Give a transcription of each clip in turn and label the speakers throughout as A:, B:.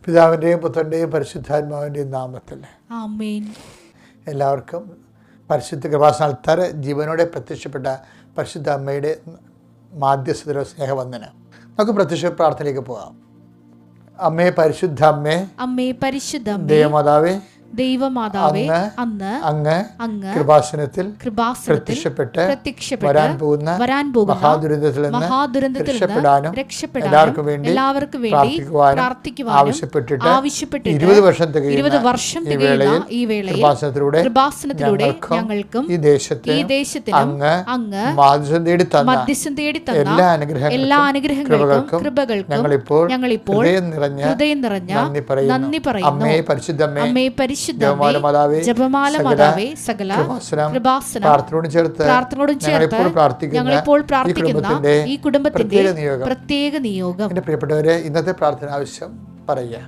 A: പിതാവിൻ്റെയും പുത്രൻ്റെയും പരിശുദ്ധാത്മാവിൻ്റെയും നാമത്തിൽ
B: ആമേൻ.
A: എല്ലാവർക്കും പരിശുദ്ധ കൃപാസനത്താറ് ജീവനോടെ പ്രത്യക്ഷപ്പെട്ട പരിശുദ്ധ അമ്മയുടെ മാധ്യസ്ഥതയുടെ സ്നേഹവന്ദനം. നമുക്ക് പ്രത്യക്ഷ പ്രാർത്ഥനയിലേക്ക് പോകാം. അമ്മേ പരിശുദ്ധ അമ്മേ,
B: അമ്മേ പരിശുദ്ധ
A: ദേവമാതാവേ,
B: ദൈവമാതാവേ, അന്ന്
A: അങ്ങ് കൃപാസനത്തിൽ
B: പ്രത്യക്ഷപ്പെട്ട്
A: വരാൻ പോകുന്ന മഹാദുരന്തത്തിൽ നിന്ന് രക്ഷപ്പെടാനും എല്ലാവർക്കും വേണ്ടി പ്രാർത്ഥിക്കുവാനും ആവശ്യപ്പെട്ടിട്ട് 20 വർഷം തികയുന്ന ഈ വേളയിൽ കൃപാസനത്തിലൂടെ ഞങ്ങൾക്കും ഈ ദേശത്തിനും അങ്ങ് മധ്യസ്ഥം തേടി തന്ന എല്ലാ അനുഗ്രഹങ്ങൾക്കും കൃപകൾക്കും ഞങ്ങളിപ്പോൾ ഹൃദയം നിറഞ്ഞ നന്ദി പറയുന്നു. അമ്മേ പരിശുദ്ധ ജപമാല മാതാവേ, സകല പ്രാർത്ഥനയോടും ചേർത്ത് ഞങ്ങളിപ്പോൾ പ്രാർത്ഥിക്കുന്ന ഈ കുടുംബത്തിന്റെ പ്രത്യേക നിയോഗം. എന്റെ പ്രിയപ്പെട്ടവരെ, ഇന്നത്തെ പ്രാർത്ഥന ആവശ്യം പറയുക.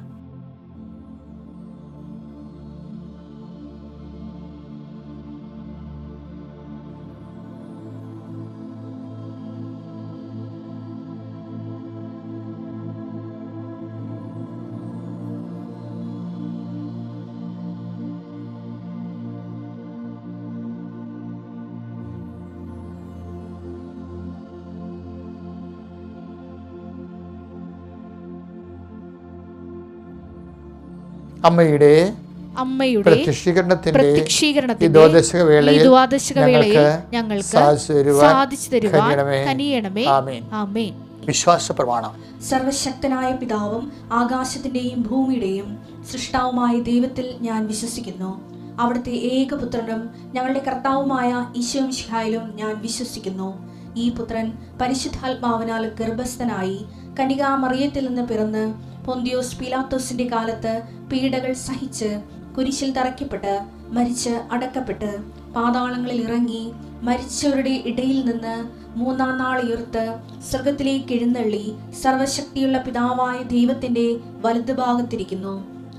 A: അമ്മയുടെ പ്രത്യക്ഷീകരണത്തിന്റെ ദ്വാദശക വേളയിൽ ഞങ്ങൾക്ക് സാധിച്ചു തരുവാൻ കനിയണമേ. ആമേൻ. വിശ്വാസ പ്രമാണം.
C: സർവശക്തനായ പിതാവും ആകാശത്തിന്റെയും ഭൂമിയുടെയും സൃഷ്ടാവുമായ ദൈവത്തിൽ ഞാൻ വിശ്വസിക്കുന്നു. അവിടുത്തെ ഏകപുത്രനും ഞങ്ങളുടെ കർത്താവുമായ ഈശോ മിശിഹായിലും ഞാൻ വിശ്വസിക്കുന്നു. ഈ പുത്രൻ പരിശുദ്ധാത്മാവിനാൽ ഗർഭസ്ഥനായി കന്യകാ മറിയത്തിൽ നിന്ന് പിറന്ന് പൊന്തിയോസ് പീലാത്തോസിന്റെ കാലത്ത് പീഡകൾ സഹിച്ച് കുരിശിൽ തറയ്ക്കപ്പെട്ട് മരിച്ച് അടക്കപ്പെട്ട് പാതാളങ്ങളിൽ ഇറങ്ങി മരിച്ചവരുടെ ഇടയിൽ നിന്ന് 3-ാം നാൾ ഉയർത്ത് സ്വർഗത്തിലേക്ക് എഴുന്നള്ളി സർവശക്തിയുള്ള പിതാവായ ദൈവത്തിന്റെ വലതുഭാഗത്തിരിക്കുന്നു.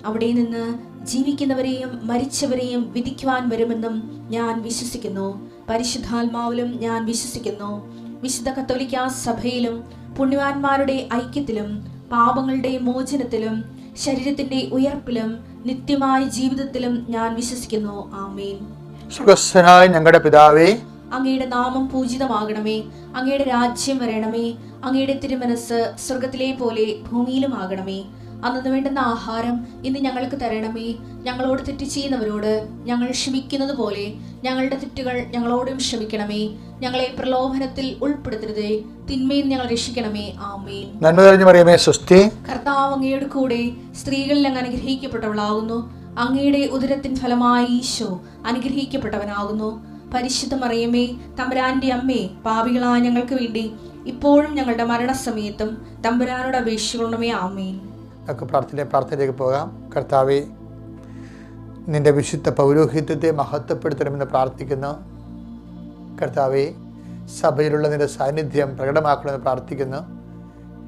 C: അവിടെ നിന്ന് ജീവിക്കുന്നവരെയും മരിച്ചവരെയും വിധിക്കുവാൻ വരുമെന്നും ഞാൻ വിശ്വസിക്കുന്നു. പരിശുദ്ധാത്മാവിലും ഞാൻ വിശ്വസിക്കുന്നു. വിശുദ്ധ കത്തോലിക്കാ സഭയിലും പുണ്യവാന്മാരുടെ ഐക്യത്തിലും പാപങ്ങളുടെ മോചനത്തിലും ശരീരത്തിന്റെ ഉയർപ്പിലും നിത്യമായ ജീവിതത്തിലും ഞാൻ വിശ്വസിക്കുന്നു. ആമേൻ.
A: സ്വർഗ്ഗസ്ഥനായ ഞങ്ങളുടെ പിതാവേ,
C: അങ്ങയുടെ നാമം പൂജിതമാകണമേ. അങ്ങയുടെ രാജ്യം വരണമേ. അങ്ങയുടെ തിരുമനസ് സ്വർഗത്തിലെ പോലെ ഭൂമിയിലും ആകണമേ. അന്നു വേണ്ടുന്ന ആഹാരം ഇന്ന് ഞങ്ങൾക്ക് തരണമേ. ഞങ്ങളോട് തെറ്റ് ചെയ്യുന്നവരോട് ഞങ്ങൾ ക്ഷമിക്കുന്നത് പോലെ ഞങ്ങളുടെ തെറ്റുകൾ ഞങ്ങളോടും ക്ഷമിക്കണമേ. ഞങ്ങളെ പ്രലോഭനത്തിൽ ഉൾപ്പെടുത്തരുതേ, തിന്മയിൽ ഞങ്ങൾ രക്ഷിക്കണമേ. ആമേൻ.
A: നന്മ നിറഞ്ഞ മറിയമേ, സ്വസ്തി.
C: കർത്താവ് അങ്ങയുടെ കൂടെ സ്ത്രീകളിൽ അങ്ങ് അനുഗ്രഹിക്കപ്പെട്ടവളാകുന്നു. അങ്ങയുടെ ഉദരത്തിൻ ഫലമായി ഈശോ അനുഗ്രഹിക്കപ്പെട്ടവനാകുന്നു. പരിശുദ്ധ മറിയമേ, തമ്പുരാന്റെ അമ്മേ, പാപികളായ ഞങ്ങൾക്ക് വേണ്ടി ഇപ്പോഴും ഞങ്ങളുടെ മരണസമയത്തും തമ്പുരാനോട് അപേക്ഷിക്കണമേ. ആമേൻ.
A: നമുക്ക് പ്രാർത്ഥനയിലേക്ക് പോകാം. കർത്താവേ, നിന്റെ വിശുദ്ധ പൗരോഹിത്യത്തെ മഹത്വപ്പെടുത്തണമെന്ന് പ്രാർത്ഥിക്കുന്നു. കർത്താവേ, സഭയിലുള്ള നിന്റെ സാന്നിധ്യം പ്രകടമാക്കണമെന്ന് പ്രാർത്ഥിക്കുന്നു.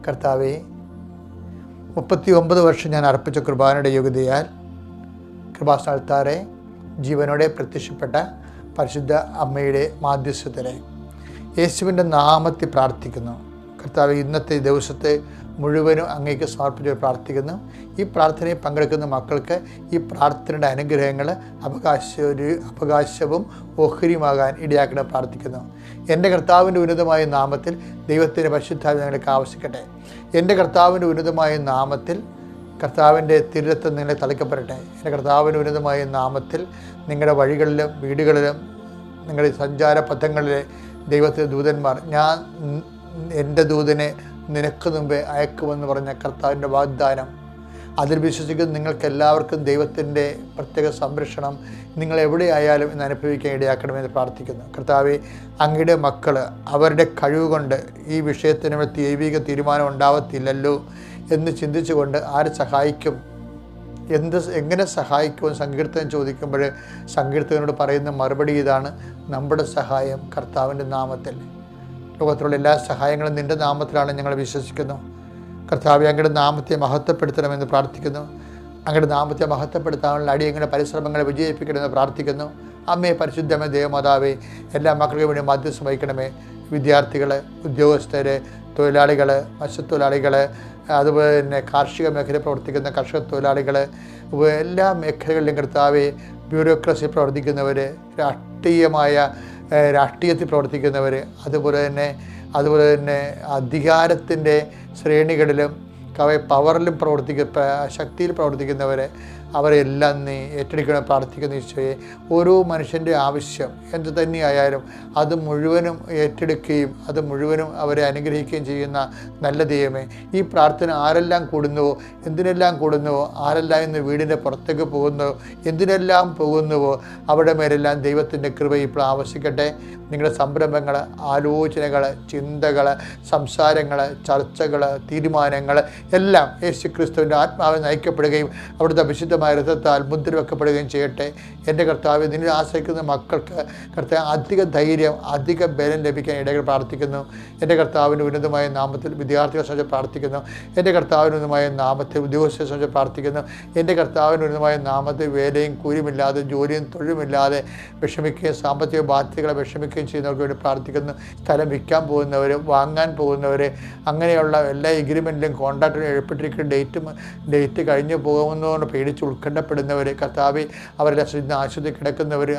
A: കർത്താവേ, 39 വർഷം ഞാൻ അർപ്പിച്ച കുർബാനയുടെ യോഗ്യതയാൽ കൃപാസനത്താറെ ജീവനോടെ പ്രത്യക്ഷപ്പെട്ട പരിശുദ്ധ അമ്മയുടെ മാധ്യസ്ഥതരെ യേശുവിൻ്റെ നാമത്തിൽ പ്രാർത്ഥിക്കുന്നു. കർത്താവേ, ഇന്നത്തെ ദിവസത്തെ മുഴുവനും അങ്ങേക്ക് സമർപ്പിച്ച് പ്രാർത്ഥിക്കുന്നു. ഈ പ്രാർത്ഥനയിൽ പങ്കെടുക്കുന്ന മക്കൾക്ക് ഈ പ്രാർത്ഥനയുടെ അനുഗ്രഹങ്ങൾ അവകാശവും ഓഹരിയുമാകാൻ ഇടയാക്കണം പ്രാർത്ഥിക്കുന്നു. എൻ്റെ കർത്താവിൻ്റെ ഉന്നതമായ നാമത്തിൽ ദൈവത്തിൻ്റെ പരിശുദ്ധാത്മാവ് ഞങ്ങൾക്ക് ആവശ്യിക്കട്ടെ. എൻ്റെ കർത്താവിൻ്റെ ഉന്നതമായ നാമത്തിൽ കർത്താവിൻ്റെ തിരുരത്വം നിങ്ങളെ തളിക്കപ്പെടട്ടെ. എൻ്റെ കർത്താവിൻ്റെ ഉന്നതമായ നാമത്തിൽ നിങ്ങളുടെ വഴികളിലും വീടുകളിലും നിങ്ങളുടെ സഞ്ചാര പഥങ്ങളിലെ ദൈവത്തിൻ്റെ ദൂതന്മാർ, ഞാൻ എൻ്റെ ദൂതനെ നിനക്ക് മുമ്പേ അയക്കുമെന്ന് പറഞ്ഞ കർത്താവിൻ്റെ വാഗ്ദാനം, അതിൽ വിശ്വസിക്കുന്ന നിങ്ങൾക്ക് എല്ലാവർക്കും ദൈവത്തിൻ്റെ പ്രത്യേക സംരക്ഷണം നിങ്ങൾ എവിടെയായാലും ഇന്ന് അനുഭവിക്കാൻ ഇടയാക്കണമെന്ന് പ്രാർത്ഥിക്കുന്നു. കർത്താവെ, അങ്ങയുടെ മക്കൾ അവരുടെ കഴിവ് കൊണ്ട് ഈ വിഷയത്തിന് ദൈവിക തീരുമാനം ഉണ്ടാവത്തില്ലല്ലോ എന്ന് ചിന്തിച്ചുകൊണ്ട് ആര് സഹായിക്കും, എങ്ങനെ സഹായിക്കുമെന്ന് സങ്കീർത്തനം ചോദിക്കുമ്പോൾ സങ്കീർത്തകനോട് പറയുന്ന മറുപടി ഇതാണ്: നമ്മുടെ സഹായം കർത്താവിൻ്റെ നാമത്തിൽ. ലോകത്തിലുള്ള എല്ലാ സഹായങ്ങളും നിൻ്റെ നാമത്തിലാണ് ഞങ്ങൾ വിശ്വസിക്കുന്നു. കർത്താവെ, അങ്ങയുടെ നാമത്തെ മഹത്വപ്പെടുത്തണമെന്ന് പ്രാർത്ഥിക്കുന്നു. അങ്ങയുടെ നാമത്തെ മഹത്വപ്പെടുത്താനുള്ള അടിയങ്ങളുടെ പരിശ്രമങ്ങളെ വിജയിപ്പിക്കണമെന്ന് പ്രാർത്ഥിക്കുന്നു. അമ്മേ, പരിശുദ്ധമേ, ദേവമാതാവേ, എല്ലാ മക്കൾക്കും വേണ്ടി മധ്യസ്ഥം വഹിക്കണമേ. വിദ്യാർത്ഥികൾ, ഉദ്യോഗസ്ഥർ, തൊഴിലാളികൾ, മത്സ്യത്തൊഴിലാളികൾ, അതുപോലെ തന്നെ കാർഷിക മേഖലയിൽ പ്രവർത്തിക്കുന്ന കർഷക തൊഴിലാളികൾ, എല്ലാ മേഖലകളിലും കർത്താവെ ബ്യൂറോക്രസി പ്രവർത്തിക്കുന്നവർ, രാഷ്ട്രീയത്തിൽ പ്രവർത്തിക്കുന്നവർ, അതുപോലെ തന്നെ അധികാരത്തിൻ്റെ ശ്രേണികളിലും പവറിലും ശക്തിയിൽ പ്രവർത്തിക്കുന്നവരെ അവരെല്ലാം നീ ഏറ്റെടുക്കണം പ്രാർത്ഥിക്കുന്ന ഈശോയെ. ഓരോ മനുഷ്യൻ്റെ ആവശ്യം എന്തു തന്നെയായാലും അത് മുഴുവനും ഏറ്റെടുക്കുകയും അത് മുഴുവനും അവരെ അനുഗ്രഹിക്കുകയും ചെയ്യുന്ന നല്ല ദൈവമേ, ഈ പ്രാർത്ഥന ആരെല്ലാം കൂടുന്നുവോ, എന്തിനെല്ലാം കൂടുന്നുവോ, ആരെല്ലാം ഇന്ന് വീടിൻ്റെ പുറത്തേക്ക് പോകുന്നുവോ, എന്തിനെല്ലാം പോകുന്നുവോ അവിടെ മേലെല്ലാം ദൈവത്തിൻ്റെ കൃപ ഇപ്പോൾ ആവശ്യിക്കട്ടെ. നിങ്ങളുടെ സംരംഭങ്ങൾ, ആലോചനകൾ, ചിന്തകൾ, സംസാരങ്ങൾ, ചർച്ചകൾ, തീരുമാനങ്ങൾ എല്ലാം യേശുക്രിസ്തുവിൻ്റെ ആത്മാവിൽ നയിക്കപ്പെടുകയും അവിടുത്തെ വിശുദ്ധമായ രഥത്താൽ മുദ്ര വെക്കപ്പെടുകയും ചെയ്യട്ടെ. എൻ്റെ കർത്താവ്, നിന്നെ ആശ്രയിക്കുന്ന മക്കൾക്ക് കർത്താവ് അധിക ധൈര്യം, അധിക ബലം ലഭിക്കാൻ ഇടകൾ പ്രാർത്ഥിക്കുന്നു. എൻ്റെ കർത്താവിൻ്റെ ഉന്നതമായ നാമത്തിൽ വിദ്യാർത്ഥികളെ സംബന്ധിച്ച് പ്രാർത്ഥിക്കുന്നു. എൻ്റെ കർത്താവിൻ്റെ ഉന്നതമായ നാമത്തിൽ ഉദ്യോഗസ്ഥരെ സംബന്ധിച്ച് പ്രാർത്ഥിക്കുന്നു. എൻ്റെ കർത്താവിൻ്റെ ഉന്നതമായ നാമത്തിൽ വേലയും കൂലിയുമില്ലാതെ, ജോലിയും തൊഴിലുമില്ലാതെ വിഷമിക്കുകയും സാമ്പത്തിക ബാധ്യതകളെ വിഷമിക്കുകയും ചെയ്യുന്നവർക്ക് വേണ്ടി പ്രാർത്ഥിക്കുന്നു. സ്ഥലം വിൽക്കാൻ പോകുന്നവർ, വാങ്ങാൻ പോകുന്നവർ, അങ്ങനെയുള്ള എല്ലാ എഗ്രിമെൻറ്റിലും കോൺട്രാക്റ്റിലും ഏർപ്പെട്ടിരിക്കുന്ന ഡേറ്റ് കഴിഞ്ഞു പോകുന്നതുകൊണ്ട് പേടിച്ച് ഉത്കണ്ഠപ്പെടുന്നവർ കർത്താവെ, അവരുടെ ആശുപത്രി കിടക്കുന്നവർ,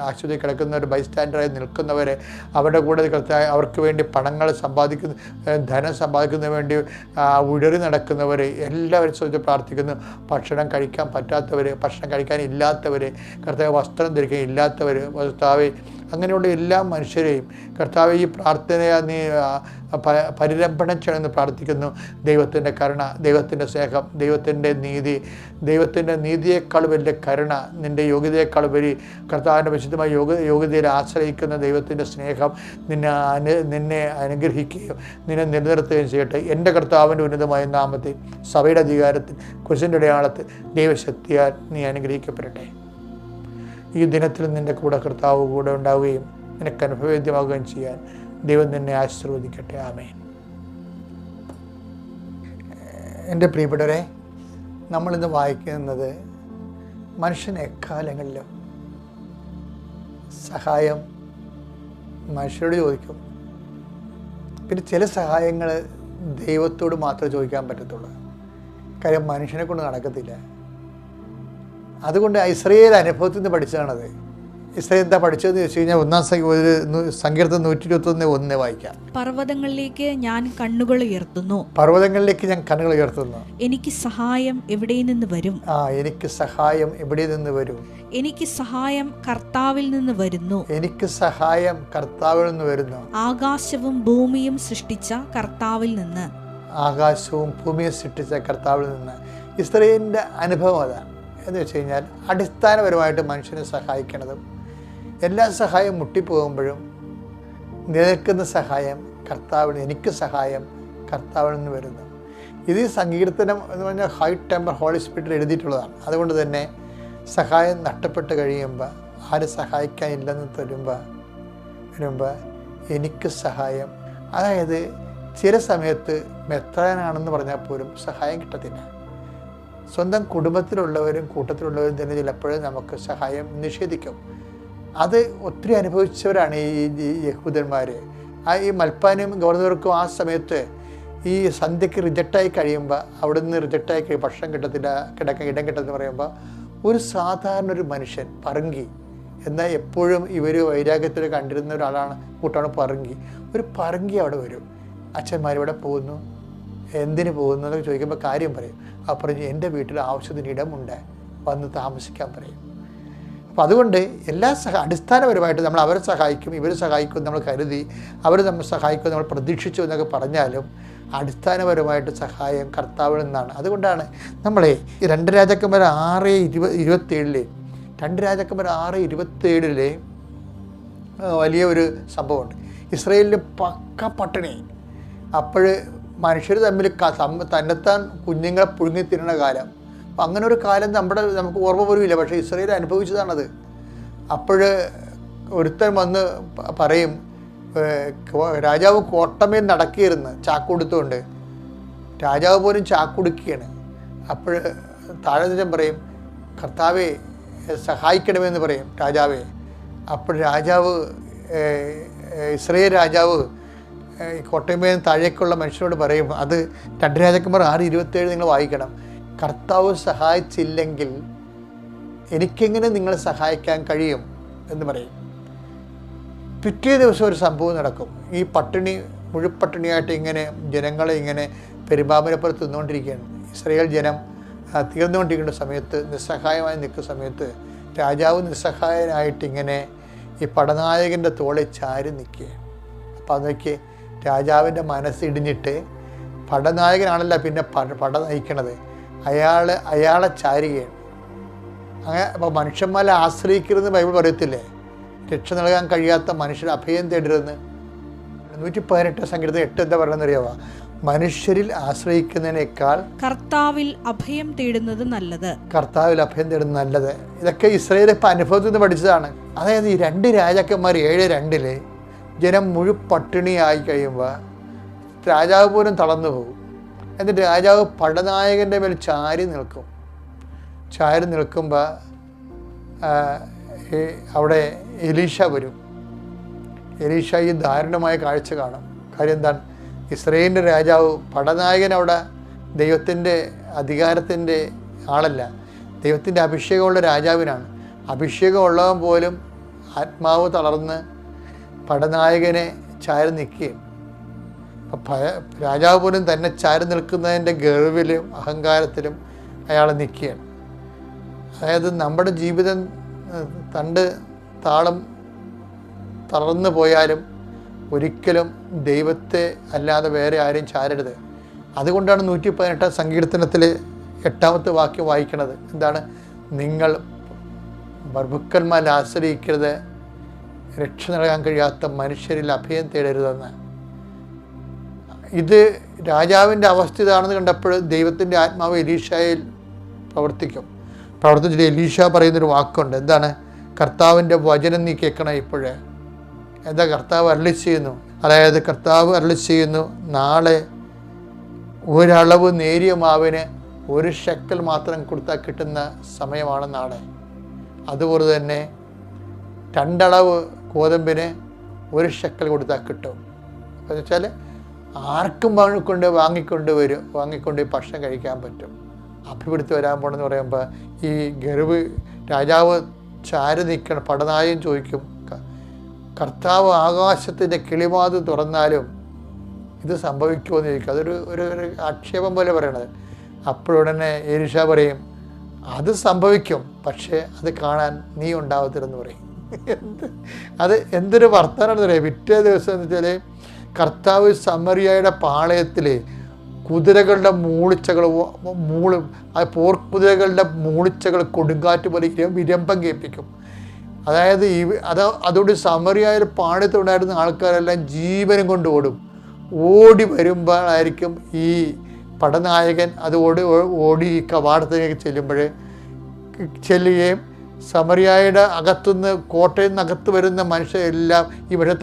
A: ബൈസ്റ്റാൻഡറായി നിൽക്കുന്നവർ, അവരുടെ കൂടെ കർത്താവ് അവർക്ക് വേണ്ടി ധനം സമ്പാദിക്കുന്നതിന് വേണ്ടി ഉഴറി നടക്കുന്നവർ എല്ലാവരും സംബന്ധിച്ച് പ്രാർത്ഥിക്കുന്നു. ഭക്ഷണം കഴിക്കാൻ പറ്റാത്തവർ, ഭക്ഷണം കഴിക്കാനില്ലാത്തവർ, കർത്താവ് വസ്ത്രം ധരിക്കാൻ ഇല്ലാത്തവർ, കർത്താവെ അങ്ങനെയുള്ള എല്ലാ മനുഷ്യരെയും കർത്താവ് ഈ പ്രാർത്ഥനയെ നീ പരിരംഭണം ചെയ്യണമെന്ന് പ്രാർത്ഥിക്കുന്നു. ദൈവത്തിൻ്റെ കരുണ, ദൈവത്തിൻ്റെ സ്നേഹം, ദൈവത്തിൻ്റെ നീതിയേക്കാൾ വലിയ കരുണ, നിൻ്റെ യോഗ്യതയേക്കാൾ വരി കർത്താവിൻ്റെ വിശുദ്ധമായ യോഗ്യതയിൽ ആശ്രയിക്കുന്ന ദൈവത്തിൻ്റെ സ്നേഹം നിന്നെ അനുഗ്രഹിക്കുകയും നിന്നെ നിലനിർത്തുകയും ചെയ്യട്ടെ. എൻ്റെ കർത്താവിൻ്റെ ഉന്നതമായ നാമത്തിൽ, സഭയുടെ അധികാരത്തിൽ, കുരിശിൻ്റെ അടയാളത്തിൽ, ദൈവശക്തിയാൽ നീ അനുഗ്രഹിക്കപ്പെടട്ടെ. ഈ ദിനത്തിൽ നിൻ്റെ കൂടെ കർത്താവ് കൂടെ ഉണ്ടാവുകയും നിനക്ക് അനുഭവവേദ്യമാവുകയും ചെയ്യാൻ ദൈവം നിന്നെ ആശീർവദിക്കട്ടെ. ആമേൻ. എൻ്റെ പ്രിയപ്പെട്ടവരെ, നമ്മളിന്ന് വായിക്കുന്നത് മനുഷ്യൻ എക്കാലങ്ങളിലും സഹായം മനുഷ്യരോട് ചോദിക്കും. പിന്നെ ചില സഹായങ്ങൾ ദൈവത്തോട് മാത്രമേ ചോദിക്കാൻ പറ്റത്തുള്ളൂ. കാര്യം മനുഷ്യനെ കൊണ്ട് നടക്കത്തില്ല. അതുകൊണ്ട് ഇസ്രായേൽ അനുഭവത്തിൽ നിന്ന് പഠിച്ചതാണത്. ഇസ്രായേൽ എന്താ പഠിച്ചതെന്ന് ചോദിച്ചു കഴിഞ്ഞാൽ 1 സങ്കീർത്തനം 121:1 വായിക്കാം.
B: പർവ്വതങ്ങളിലേക്ക് ഞാൻ കണ്ണുകൾ ഉയർത്തുന്നു. എനിക്ക് സഹായം എവിടെ നിന്ന് വരും?
A: എനിക്ക് സഹായം എവിടെ നിന്ന് വരും?
B: എനിക്ക് സഹായം കർത്താവിൽ നിന്ന് വരുന്നു. ആകാശവും ഭൂമിയും സൃഷ്ടിച്ച കർത്താവിൽ നിന്ന്.
A: ഇസ്രായേലിൻ്റെ അനുഭവം അതാണ്. എന്ന് വെച്ച് കഴിഞ്ഞാൽ അടിസ്ഥാനപരമായിട്ട് മനുഷ്യനെ സഹായിക്കുന്നതും എല്ലാ സഹായം മുട്ടിപ്പോകുമ്പോഴും നിലനിൽക്കുന്ന സഹായം എനിക്ക് സഹായം കർത്താവിൽ നിന്ന് വരുന്നു. ഇത് സങ്കീർത്തനം എന്ന് പറഞ്ഞാൽ ഹൈ ടെമ്പർ ഹോളി സ്പിരിറ്റിൽ എഴുതിയിട്ടുള്ളതാണ്. അതുകൊണ്ട് തന്നെ സഹായം നഷ്ടപ്പെട്ട് കഴിയുമ്പോൾ, ആരും സഹായിക്കാനില്ലെന്ന് വരുമ്പോൾ എനിക്ക് സഹായം, അതായത് ചില സമയത്ത് മെത്രാനാണെന്ന് പറഞ്ഞാൽ പോലും സഹായം കിട്ടത്തില്ല. സ്വന്തം കുടുംബത്തിലുള്ളവരും കൂട്ടത്തിലുള്ളവരും തന്നെ ചിലപ്പോഴും നമുക്ക് സഹായം നിഷേധിക്കും. അത് ഒത്തിരി അനുഭവിച്ചവരാണ് ഈ യഹൂദന്മാർ. ഈ മൽപ്പാനും ഗവർണർക്കും ആ സമയത്ത് ഈ സന്ധ്യയ്ക്ക് റിജക്റ്റായി കഴിയുമ്പോൾ, അവിടെ നിന്ന് റിജക്റ്റായി ഭക്ഷണം കിട്ടത്തില്ല, കിടക്കാൻ ഇടം കിട്ടത്തില്ല പറയുമ്പോൾ ഒരു സാധാരണ ഒരു മനുഷ്യൻ പറങ്കി, എന്നാൽ എപ്പോഴും ഇവർ വൈരാഗ്യത്തിൽ കണ്ടിരുന്ന ഒരാളാണ് കൂട്ടാണ് പറങ്കി. ഒരു പറങ്കി അവിടെ വരും. അച്ഛന്മാരിവിടെ പോകുന്നു, എന്തിന് പോകുന്നു എന്നൊക്കെ ചോദിക്കുമ്പോൾ കാര്യം പറയും. അപ്പോൾ എൻ്റെ വീട്ടിൽ ആവശ്യത്തിന് ഇടമുണ്ട്, വന്ന് താമസിക്കാൻ പറയും. അപ്പോൾ അതുകൊണ്ട് അടിസ്ഥാനപരമായിട്ട് നമ്മൾ അവരെ സഹായിക്കും, ഇവർ സഹായിക്കും നമ്മൾ കരുതി, അവർ നമ്മൾ സഹായിക്കും നമ്മൾ പ്രതീക്ഷിച്ചു എന്നൊക്കെ പറഞ്ഞാലും അടിസ്ഥാനപരമായിട്ട് സഹായം കർത്താവിൽ നിന്നാണ്. അതുകൊണ്ടാണ് നമ്മളെ 2 രാജാക്കന്മാർ 6:27 2 രാജാക്കന്മാർ 6:27 വലിയ ഒരു സംഭവമുണ്ട്. ഇസ്രായേലിൽ പക്ക പട്ടിണി. അപ്പോൾ മനുഷ്യർ തമ്മിൽ തന്നെത്താൻ കുഞ്ഞുങ്ങളെ പുഴുങ്ങി തിന്നുന്ന കാലം. അപ്പം അങ്ങനെ ഒരു കാലം നമുക്ക് ഓർമ്മ പോലും ഇല്ല. പക്ഷേ ഇസ്രായേൽ അനുഭവിച്ചതാണത്. അപ്പോൾ ഒരുത്തൻ വന്ന് പറയും, രാജാവ് കോട്ടമേൽ നടക്കിയിരുന്ന് ചാക്കുടുത്തുകൊണ്ട്, രാജാവ് പോലും ചാക്കുടുക്കുകയാണ്. അപ്പോൾ താഴെ നിന്നും പറയും, കർത്താവെ സഹായിക്കണമെന്ന് പറയും രാജാവേ. അപ്പോൾ ഇസ്രായേൽ രാജാവ് കോട്ടയമേൽ താഴേക്കുള്ള മനുഷ്യരോട് പറയും, അത് 2 രാജാക്കന്മാർ 6:27 നിങ്ങൾ വായിക്കണം. കർത്താവ് സഹായിച്ചില്ലെങ്കിൽ എനിക്കെങ്ങനെ നിങ്ങളെ സഹായിക്കാൻ കഴിയും എന്ന് പറയും. പിറ്റേ ദിവസം ഒരു സംഭവം നടക്കും. ഈ മുഴുപ്പട്ടിണിയായിട്ട് ഇങ്ങനെ ജനങ്ങളെ ഇങ്ങനെ പെരുമ്പാമ്പിനെപ്പുറത്ത് തിന്നുകൊണ്ടിരിക്കുകയാണ്. ഇസ്രായേൽ ജനം തീർന്നുകൊണ്ടിരിക്കുന്ന സമയത്ത്, നിസ്സഹായമായി നിൽക്കുന്ന സമയത്ത് രാജാവ് നിസ്സഹായനായിട്ടിങ്ങനെ ഈ പടനായകൻ്റെ തോളിൽ ചാരി നിൽക്കുക. അപ്പോൾ അതൊക്കെ രാജാവിൻ്റെ മനസ്സിടിഞ്ഞിട്ട്, പടനായകനാണല്ല പിന്നെ പട നയിക്കണത്, അയാളെ ചാരുകയാണ്. അങ്ങനെ അപ്പോൾ മനുഷ്യന്മാരെ ആശ്രയിക്കരുതെന്ന് ബൈബിൾ പറയത്തില്ലേ? രക്ഷ നൽകാൻ കഴിയാത്ത മനുഷ്യർ അഭയം തേടരുതെന്ന്. 118 സങ്കീർത്തനം 8 എന്താ പറയുന്നത് അറിയാമോ? മനുഷ്യരിൽ ആശ്രയിക്കുന്നതിനേക്കാൾ
B: കർത്താവിൽ അഭയം തേടുന്നത് നല്ലത്.
A: കർത്താവിൽ അഭയം തേടുന്നത് നല്ലത്. ഇതൊക്കെ ഇസ്രായേൽ ഇപ്പം അനുഭവത്തിൽ നിന്ന് പഠിച്ചതാണ്. അതായത് ഈ 2 രാജാക്കന്മാർ 7:2 ജനം മുഴുപട്ടിണിയായി കഴിയുമ്പോൾ രാജാവ് പോലും തളർന്നു പോകും. എന്നിട്ട് രാജാവ് പടനായകൻ്റെ മേൽ ചാരി നിൽക്കുമ്പോൾ അവിടെ എലീഷ വരും. എലീഷ ഈ ദാരുണമായ കാഴ്ച കാണും. കാര്യം എന്താണ്? ഇസ്രായേലിൻ്റെ രാജാവ്, പടനായകൻ അവിടെ ദൈവത്തിൻ്റെ അധികാരത്തിൻ്റെ ആളല്ല, ദൈവത്തിൻ്റെ അഭിഷേകമുള്ള രാജാവിനാണ്. അഭിഷേകം ഉള്ളവൻ പോലും ആത്മാവ് തളർന്ന് പടനായകനെ ചാരി നിൽക്കുകയും, രാജാവ് പോലും തന്നെ ചാരി നിൽക്കുന്നതിൻ്റെ ഗർവിലും അഹങ്കാരത്തിലും അയാൾ നിൽക്കുകയാണ്. അതായത് നമ്മുടെ ജീവിതം താളം തളർന്നു പോയാലും ഒരിക്കലും ദൈവത്തെ അല്ലാതെ വേറെ ആരെയും ചാരരുത്. അതുകൊണ്ടാണ് 118 സങ്കീർത്തനത്തിൽ 8ാമത്തെ വാക്യം വായിക്കുന്നത്. എന്താണ്? നിങ്ങൾ പ്രഭുക്കന്മാരിൽ ആശ്രയിക്കരുത്, രക്ഷ നൽകാൻ കഴിയാത്ത മനുഷ്യരിൽ അഭയം തേടരുതെന്ന്. ഇത് രാജാവിൻ്റെ അവസ്ഥ ഇതാണെന്ന് കണ്ടപ്പോൾ ദൈവത്തിൻ്റെ ആത്മാവ് എലീഷയിൽ പ്രവർത്തിച്ചിട്ട് എലീഷ പറയുന്നൊരു വാക്കുണ്ട്. എന്താണ്? കർത്താവിൻ്റെ വചനം നീ കേൾക്കണം. ഇപ്പോഴേ എന്താ കർത്താവ് അരുളി ചെയ്യുന്നു? അതായത് കർത്താവ് അരുളി ചെയ്യുന്നു, നാളെ ഒരളവ് നേരിയ മാവിന് 1 ഷെക്കൽ മാത്രം കൊടുത്താൽ കിട്ടുന്ന സമയമാണ് നാളെ. അതുപോലെ തന്നെ 2 അളവ് ഗോതമ്പിന് 1 ഷെക്കൽ കൊടുത്താൽ കിട്ടും. എന്ന് വെച്ചാൽ ആർക്കും വാങ്ങിക്കൊണ്ട് ഭക്ഷണം കഴിക്കാൻ പറ്റും. അഭിവൃദ്ധി വരാൻ പോകണമെന്ന് പറയുമ്പോൾ ഈ രാജാവ് ചാരി നിൽക്കണം. പടനായകൻ ചോദിക്കും, കർത്താവ് ആകാശത്തിൻ്റെ കിളിവാത് തുറന്നാലും ഇത് സംഭവിക്കുമോ എന്ന് ചോദിക്കും. അതൊരു ഒരു ആക്ഷേപം പോലെ പറയണത്. അപ്പോഴുടനെ എലീഷ പറയും, അത് സംഭവിക്കും, പക്ഷേ അത് കാണാൻ നീ ഉണ്ടാവത്തില്ലെന്ന് പറയും. എന്തൊരു വർത്തമാനമാണെന്ന് പറയാം. പിറ്റേ ദിവസം എന്ന് വെച്ചാൽ കർത്താവ് സമറിയയുടെ പാളയത്തിൽ കുതിരകളുടെ പോർക്കുതിരകളുടെ മൂളിച്ചകൾ കൊടുങ്കാറ്റ് പോലെ വിരമ്പം കേൾപ്പിക്കും. അതായത് അതോട് സമറിയായ പാളയത്തുണ്ടായിരുന്ന ആൾക്കാരെല്ലാം ജീവനും കൊണ്ട് ഓടി വരുമ്പോഴായിരിക്കും ഈ പടനായകൻ ഓടി ഈ കവാടത്തിലേക്ക് ചെല്ലുകയും സമറിയായുടെ അകത്തുനിന്ന് കോട്ടയിൽ നിന്ന് അകത്ത് വരുന്ന മനുഷ്യരെല്ലാം ഇവിടെ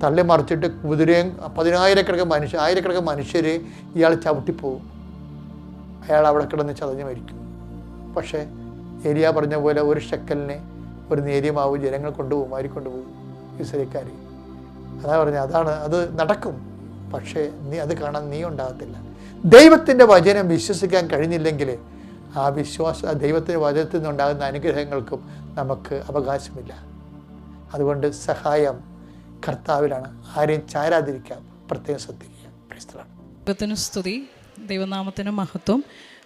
A: തള്ളിമറിച്ചിട്ട് കുതിരയും 10,000 മനുഷ്യർ ഇയാൾ ചവിട്ടിപ്പോവും. അയാൾ അവിടെ കിടന്ന് ചതഞ്ഞ് മരിക്കും. പക്ഷേ ഏലിയ പറഞ്ഞ പോലെ 1 ഷെക്കലിന് 1 നേരിയ മാവ് ജനങ്ങൾ കൊണ്ടുപോകും ഇസ്രായേൽക്കാർ. അതാ പറഞ്ഞത്, അത് നടക്കും, പക്ഷേ അത് കാണാൻ നീ ഉണ്ടാകത്തില്ല. ദൈവത്തിൻ്റെ വചനം വിശ്വസിക്കാൻ കഴിഞ്ഞില്ലെങ്കിൽ ആ ദൈവത്തിൻ്റെ വചനത്തിൽ നിന്നുണ്ടാകുന്ന അനുഗ്രഹങ്ങൾക്കും നമുക്ക് അവകാശമില്ല. അതുകൊണ്ട് സഹായം കർത്താവിലാണ്. ആരെയും ചാരാതിരിക്കാം, പ്രത്യേകം ശ്രദ്ധിക്കുക.
D: ദൈവത്തിന് സ്തുതി, ദൈവനാമത്തിന് മഹത്വം.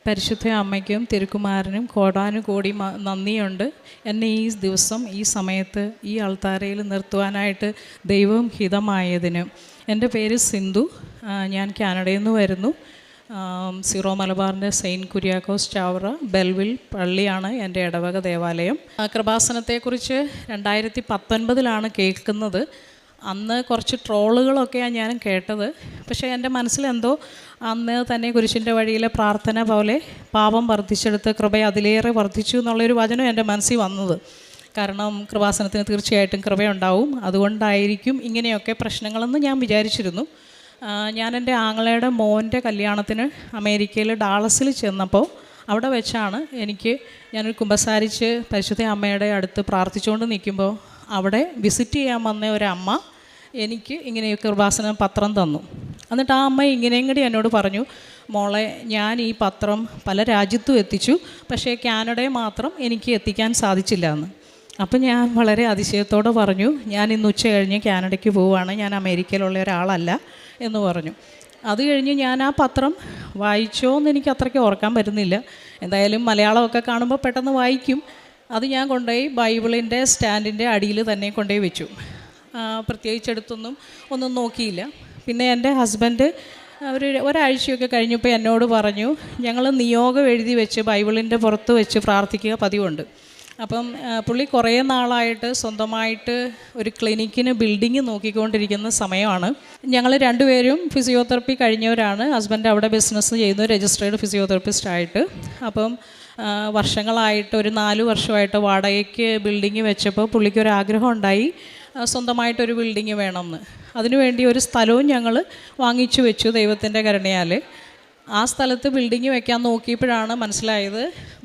D: പരിശുദ്ധ അമ്മയ്ക്കും തിരുക്കുമാരനും കോടാനുകോടി നന്ദിയുണ്ട്. എന്നെ ഈ ദിവസം ഈ സമയത്ത് ഈ അൾത്താരയിൽ നിർത്തുവാനായിട്ട് ദൈവം ഹിതമായതിന്. എൻ്റെ പേര് സിന്ധു, ഞാൻ കാനഡയിൽ നിന്ന് വരുന്നു. സീറോ മലബാറിൻ്റെ സെയിൻറ്റ് കുര്യാക്കോസ് ചാവറ ബെൽവിൽ പള്ളിയാണ് എൻ്റെ ഇടവക ദേവാലയം. കൃപാസനത്തെക്കുറിച്ച് 2019 കേൾക്കുന്നത്. അന്ന് കുറച്ച് ട്രോളുകളൊക്കെയാണ് ഞാൻ കേട്ടത്. പക്ഷേ എൻ്റെ മനസ്സിലെന്തോ അന്ന് തന്നെ കുരിശിൻ്റെ വഴിയിലെ പ്രാർത്ഥന പോലെ പാപം വർദ്ധിച്ചെടുത്ത് കൃപ അതിലേറെ വർദ്ധിച്ചു എന്നുള്ളൊരു വചനം എൻ്റെ മനസ്സിൽ വന്നത്. കാരണം കൃപാസനത്തിന് തീർച്ചയായിട്ടും കൃപയുണ്ടാവും, അതുകൊണ്ടായിരിക്കും ഇങ്ങനെയൊക്കെ പ്രശ്നങ്ങളെന്ന് ഞാൻ വിചാരിച്ചിരുന്നു. ഞാൻ എൻ്റെ ആങ്ങളയുടെ മോൻ്റെ കല്യാണത്തിന് അമേരിക്കയിൽ ഡാളസിൽ ചെന്നപ്പോൾ അവിടെ വെച്ചാണ് ഞാനൊരു കുമ്പസാരിച്ച് പരിശുദ്ധ അമ്മയുടെ അടുത്ത് പ്രാർത്ഥിച്ചുകൊണ്ട് നിൽക്കുമ്പോൾ അവിടെ വിസിറ്റ് ചെയ്യാൻ വന്ന ഒരമ്മ എനിക്ക് ഇങ്ങനെ കൃപാസന പത്രം തന്നു. എന്നിട്ട് ആ അമ്മ ഇങ്ങനെയും കൂടി എന്നോട് പറഞ്ഞു, മോളെ, ഞാൻ ഈ പത്രം പല രാജ്യത്തും എത്തിച്ചു, പക്ഷേ കാനഡയെ മാത്രം എനിക്ക് എത്തിക്കാൻ സാധിച്ചില്ല എന്ന്. അപ്പം ഞാൻ വളരെ അതിശയത്തോടെ പറഞ്ഞു, ഞാൻ ഇന്ന് ഉച്ച കഴിഞ്ഞ് കാനഡയ്ക്ക് പോവുകയാണ്, ഞാൻ അമേരിക്കയിലുള്ള ഒരാളല്ല എന്ന് പറഞ്ഞു. അത് കഴിഞ്ഞ് ഞാൻ ആ പത്രം വായിച്ചോ എന്ന് എനിക്ക് അത്രയ്ക്ക് ഓർക്കാൻ പറ്റുന്നില്ല. എന്തായാലും മലയാളമൊക്കെ കാണുമ്പോൾ പെട്ടെന്ന് വായിക്കും. അത് ഞാൻ കൊണ്ടുപോയി ബൈബിളിൻ്റെ സ്റ്റാൻഡിൻ്റെ അടിയിൽ തന്നെ കൊണ്ടുപോയി വെച്ചു. പ്രത്യേകിച്ചെടുത്തൊന്നും ഒന്നും നോക്കിയില്ല. പിന്നെ എൻ്റെ ഹസ്ബൻഡ് ഒരാഴ്ചയൊക്കെ കഴിഞ്ഞപ്പോൾ എന്നോട് പറഞ്ഞു, ഞങ്ങൾ നിയോഗം എഴുതി വെച്ച് ബൈബിളിൻ്റെ പുറത്ത് വെച്ച് പ്രാർത്ഥിക്കുക പതിവുണ്ട്. അപ്പം പുള്ളി കുറേ നാളായിട്ട് സ്വന്തമായിട്ട് ഒരു ക്ലിനിക്കിന് ബിൽഡിങ് നോക്കിക്കൊണ്ടിരിക്കുന്ന സമയമാണ്. ഞങ്ങൾ രണ്ടുപേരും ഫിസിയോതെറപ്പി കഴിഞ്ഞവരാണ്. ഹസ്ബൻഡ് അവിടെ ബിസിനസ് ചെയ്യുന്നു, രജിസ്ട്രേഡ് ഫിസിയോതെറപ്പിസ്റ്റായിട്ട്. അപ്പം വർഷങ്ങളായിട്ട് ഒരു 4 വർഷമായിട്ട് വാടകയ്ക്ക് ബിൽഡിങ് വെച്ചപ്പോൾ പുള്ളിക്കൊരാഗ്രഹം ഉണ്ടായി, സ്വന്തമായിട്ടൊരു ബിൽഡിങ് വേണമെന്ന്. അതിനുവേണ്ടി ഒരു സ്ഥലവും ഞങ്ങൾ വാങ്ങിച്ചു വെച്ചു ദൈവത്തിൻ്റെ കരുണയാൽ. ആ സ്ഥലത്ത് ബിൽഡിങ് വെക്കാൻ നോക്കിയപ്പോഴാണ് മനസ്സിലായത്,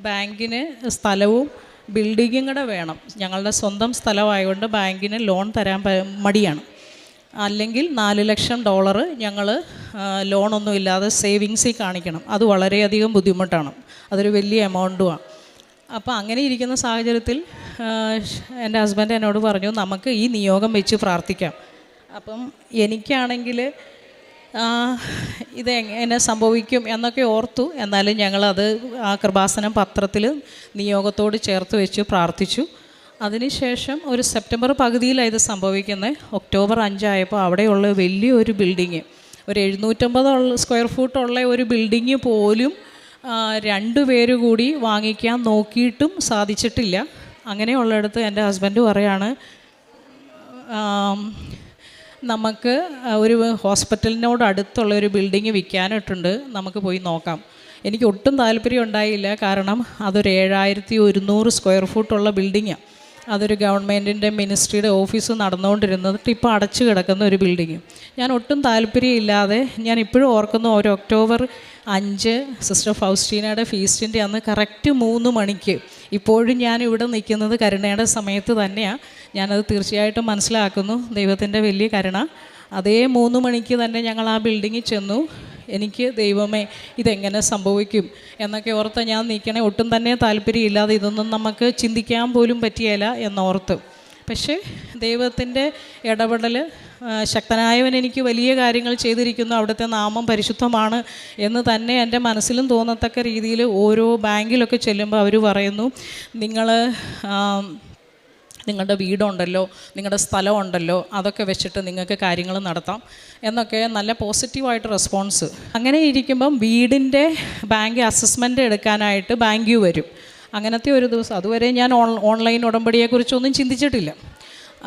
D: ബാങ്കിന് സ്ഥലവും ബിൽഡിങ്ങും കൂടെ വേണം. ഞങ്ങളുടെ സ്വന്തം സ്ഥലമായതുകൊണ്ട് ബാങ്കിന് ലോൺ തരാൻ മടിയാണ്. അല്ലെങ്കിൽ $4 ലക്ഷം ഞങ്ങൾ ലോണൊന്നും ഇല്ലാതെ സേവിങ്സിൽ കാണിക്കണം. അത് വളരെയധികം ബുദ്ധിമുട്ടാണ്, അതൊരു വലിയ എമൗണ്ടുമാണ്. അപ്പോൾ അങ്ങനെ ഇരിക്കുന്ന സാഹചര്യത്തിൽ എൻ്റെ ഹസ്ബൻഡ് എന്നോട് പറഞ്ഞു, നമുക്ക് ഈ നിയോഗം വെച്ച് പ്രാർത്ഥിക്കാം. അപ്പം എനിക്കാണെങ്കിൽ ഇത് എങ്ങനെ സംഭവിക്കും എന്നൊക്കെ ഓർത്തു. എന്നാലും ഞങ്ങളത് ആ കൃപാസനം പത്രത്തിൽ നിയോഗത്തോട് ചേർത്ത് വെച്ച് പ്രാർത്ഥിച്ചു. അതിനുശേഷം ഒരു സെപ്റ്റംബർ പകുതിയിലാണ് ഇത് സംഭവിക്കുന്നത്. ഒക്ടോബർ 5 ആയപ്പോൾ അവിടെയുള്ള വലിയൊരു ബിൽഡിങ്, ഒരു 750 സ്ക്വയർ ഫൂട്ടുള്ള ഒരു ബിൽഡിങ് പോലും 2 പേര് കൂടി വാങ്ങിക്കാൻ നോക്കിയിട്ടും സാധിച്ചിട്ടില്ല. അങ്ങനെയുള്ളിടത്ത് എൻ്റെ ഹസ്ബൻഡ് പറയാണ്, നമുക്ക് ഒരു ഹോസ്പിറ്റലിനോട് അടുത്തുള്ള ഒരു ബിൽഡിങ് വിൽക്കാനിട്ടുണ്ട്, നമുക്ക് പോയി നോക്കാം. എനിക്ക് ഒട്ടും താല്പര്യം ഉണ്ടായില്ല. കാരണം അതൊരു 7100 സ്ക്വയർ ഫൂട്ടുള്ള ബിൽഡിങ്ങാണ്. അതൊരു ഗവൺമെൻറ്റിൻ്റെ മിനിസ്ട്രിയുടെ ഓഫീസ് നടന്നുകൊണ്ടിരുന്നത്, ഇപ്പോൾ അടച്ചു കിടക്കുന്ന ഒരു ബിൽഡിങ്. ഞാൻ ഒട്ടും താല്പര്യമില്ലാതെ, ഞാൻ ഇപ്പോഴും ഓർക്കുന്നു, ഒരു ഒക്ടോബർ 5 സിസ്റ്റർ ഫൗസ്റ്റീനയുടെ ഫീസ്റ്റിൻ്റെ അന്ന് കറക്റ്റ് 3 മണിക്ക്, ഇപ്പോഴും ഞാൻ ഇവിടെ നിൽക്കുന്നത് കരുണയുടെ സമയത്ത് തന്നെയാണ്. ഞാനത് തീർച്ചയായിട്ടും മനസ്സിലാക്കുന്നു, ദൈവത്തിൻ്റെ വലിയ കരുണ. അതേ 3 മണിക്ക് തന്നെ ഞങ്ങൾ ആ ബിൽഡിങ്ങിൽ ചെന്നു. എനിക്ക് ദൈവമേ ഇതെങ്ങനെ സംഭവിക്കും എന്നൊക്കെ ഓർത്ത് ഞാൻ നിൽക്കണേ, ഒട്ടും തന്നെ താല്പര്യമില്ലാതെ, ഇതൊന്നും നമുക്ക് ചിന്തിക്കാൻ പോലും പറ്റിയല്ല എന്നോർത്ത്. പക്ഷേ ദൈവത്തിൻ്റെ ഇടപെടൽ, ശക്തനായവൻ എനിക്ക് വലിയ കാര്യങ്ങൾ ചെയ്തിരിക്കുന്നു, അവിടുത്തെ നാമം പരിശുദ്ധമാണ് എന്ന് തന്നെ എൻ്റെ മനസ്സിലും തോന്നത്തക്ക രീതിയിൽ ഓരോ ബാങ്കിലൊക്കെ ചെല്ലുമ്പോൾ അവർ പറയുന്നു, നിങ്ങളുടെ വീടുണ്ടല്ലോ, നിങ്ങളുടെ സ്ഥലമുണ്ടല്ലോ, അതൊക്കെ വെച്ചിട്ട് നിങ്ങൾക്ക് കാര്യങ്ങൾ നടത്താം എന്നൊക്കെ നല്ല പോസിറ്റീവായിട്ട് റെസ്പോൺസ്. അങ്ങനെ ഇരിക്കുമ്പം വീടിൻ്റെ ബാങ്ക് അസസ്മെൻ്റ് എടുക്കാനായിട്ട് ബാങ്ക് വരും. അങ്ങനത്തെ ഒരു ദിവസം, അതുവരെ ഞാൻ ഓൺലൈൻ ഉടമ്പടിയെക്കുറിച്ചൊന്നും ചിന്തിച്ചിട്ടില്ല.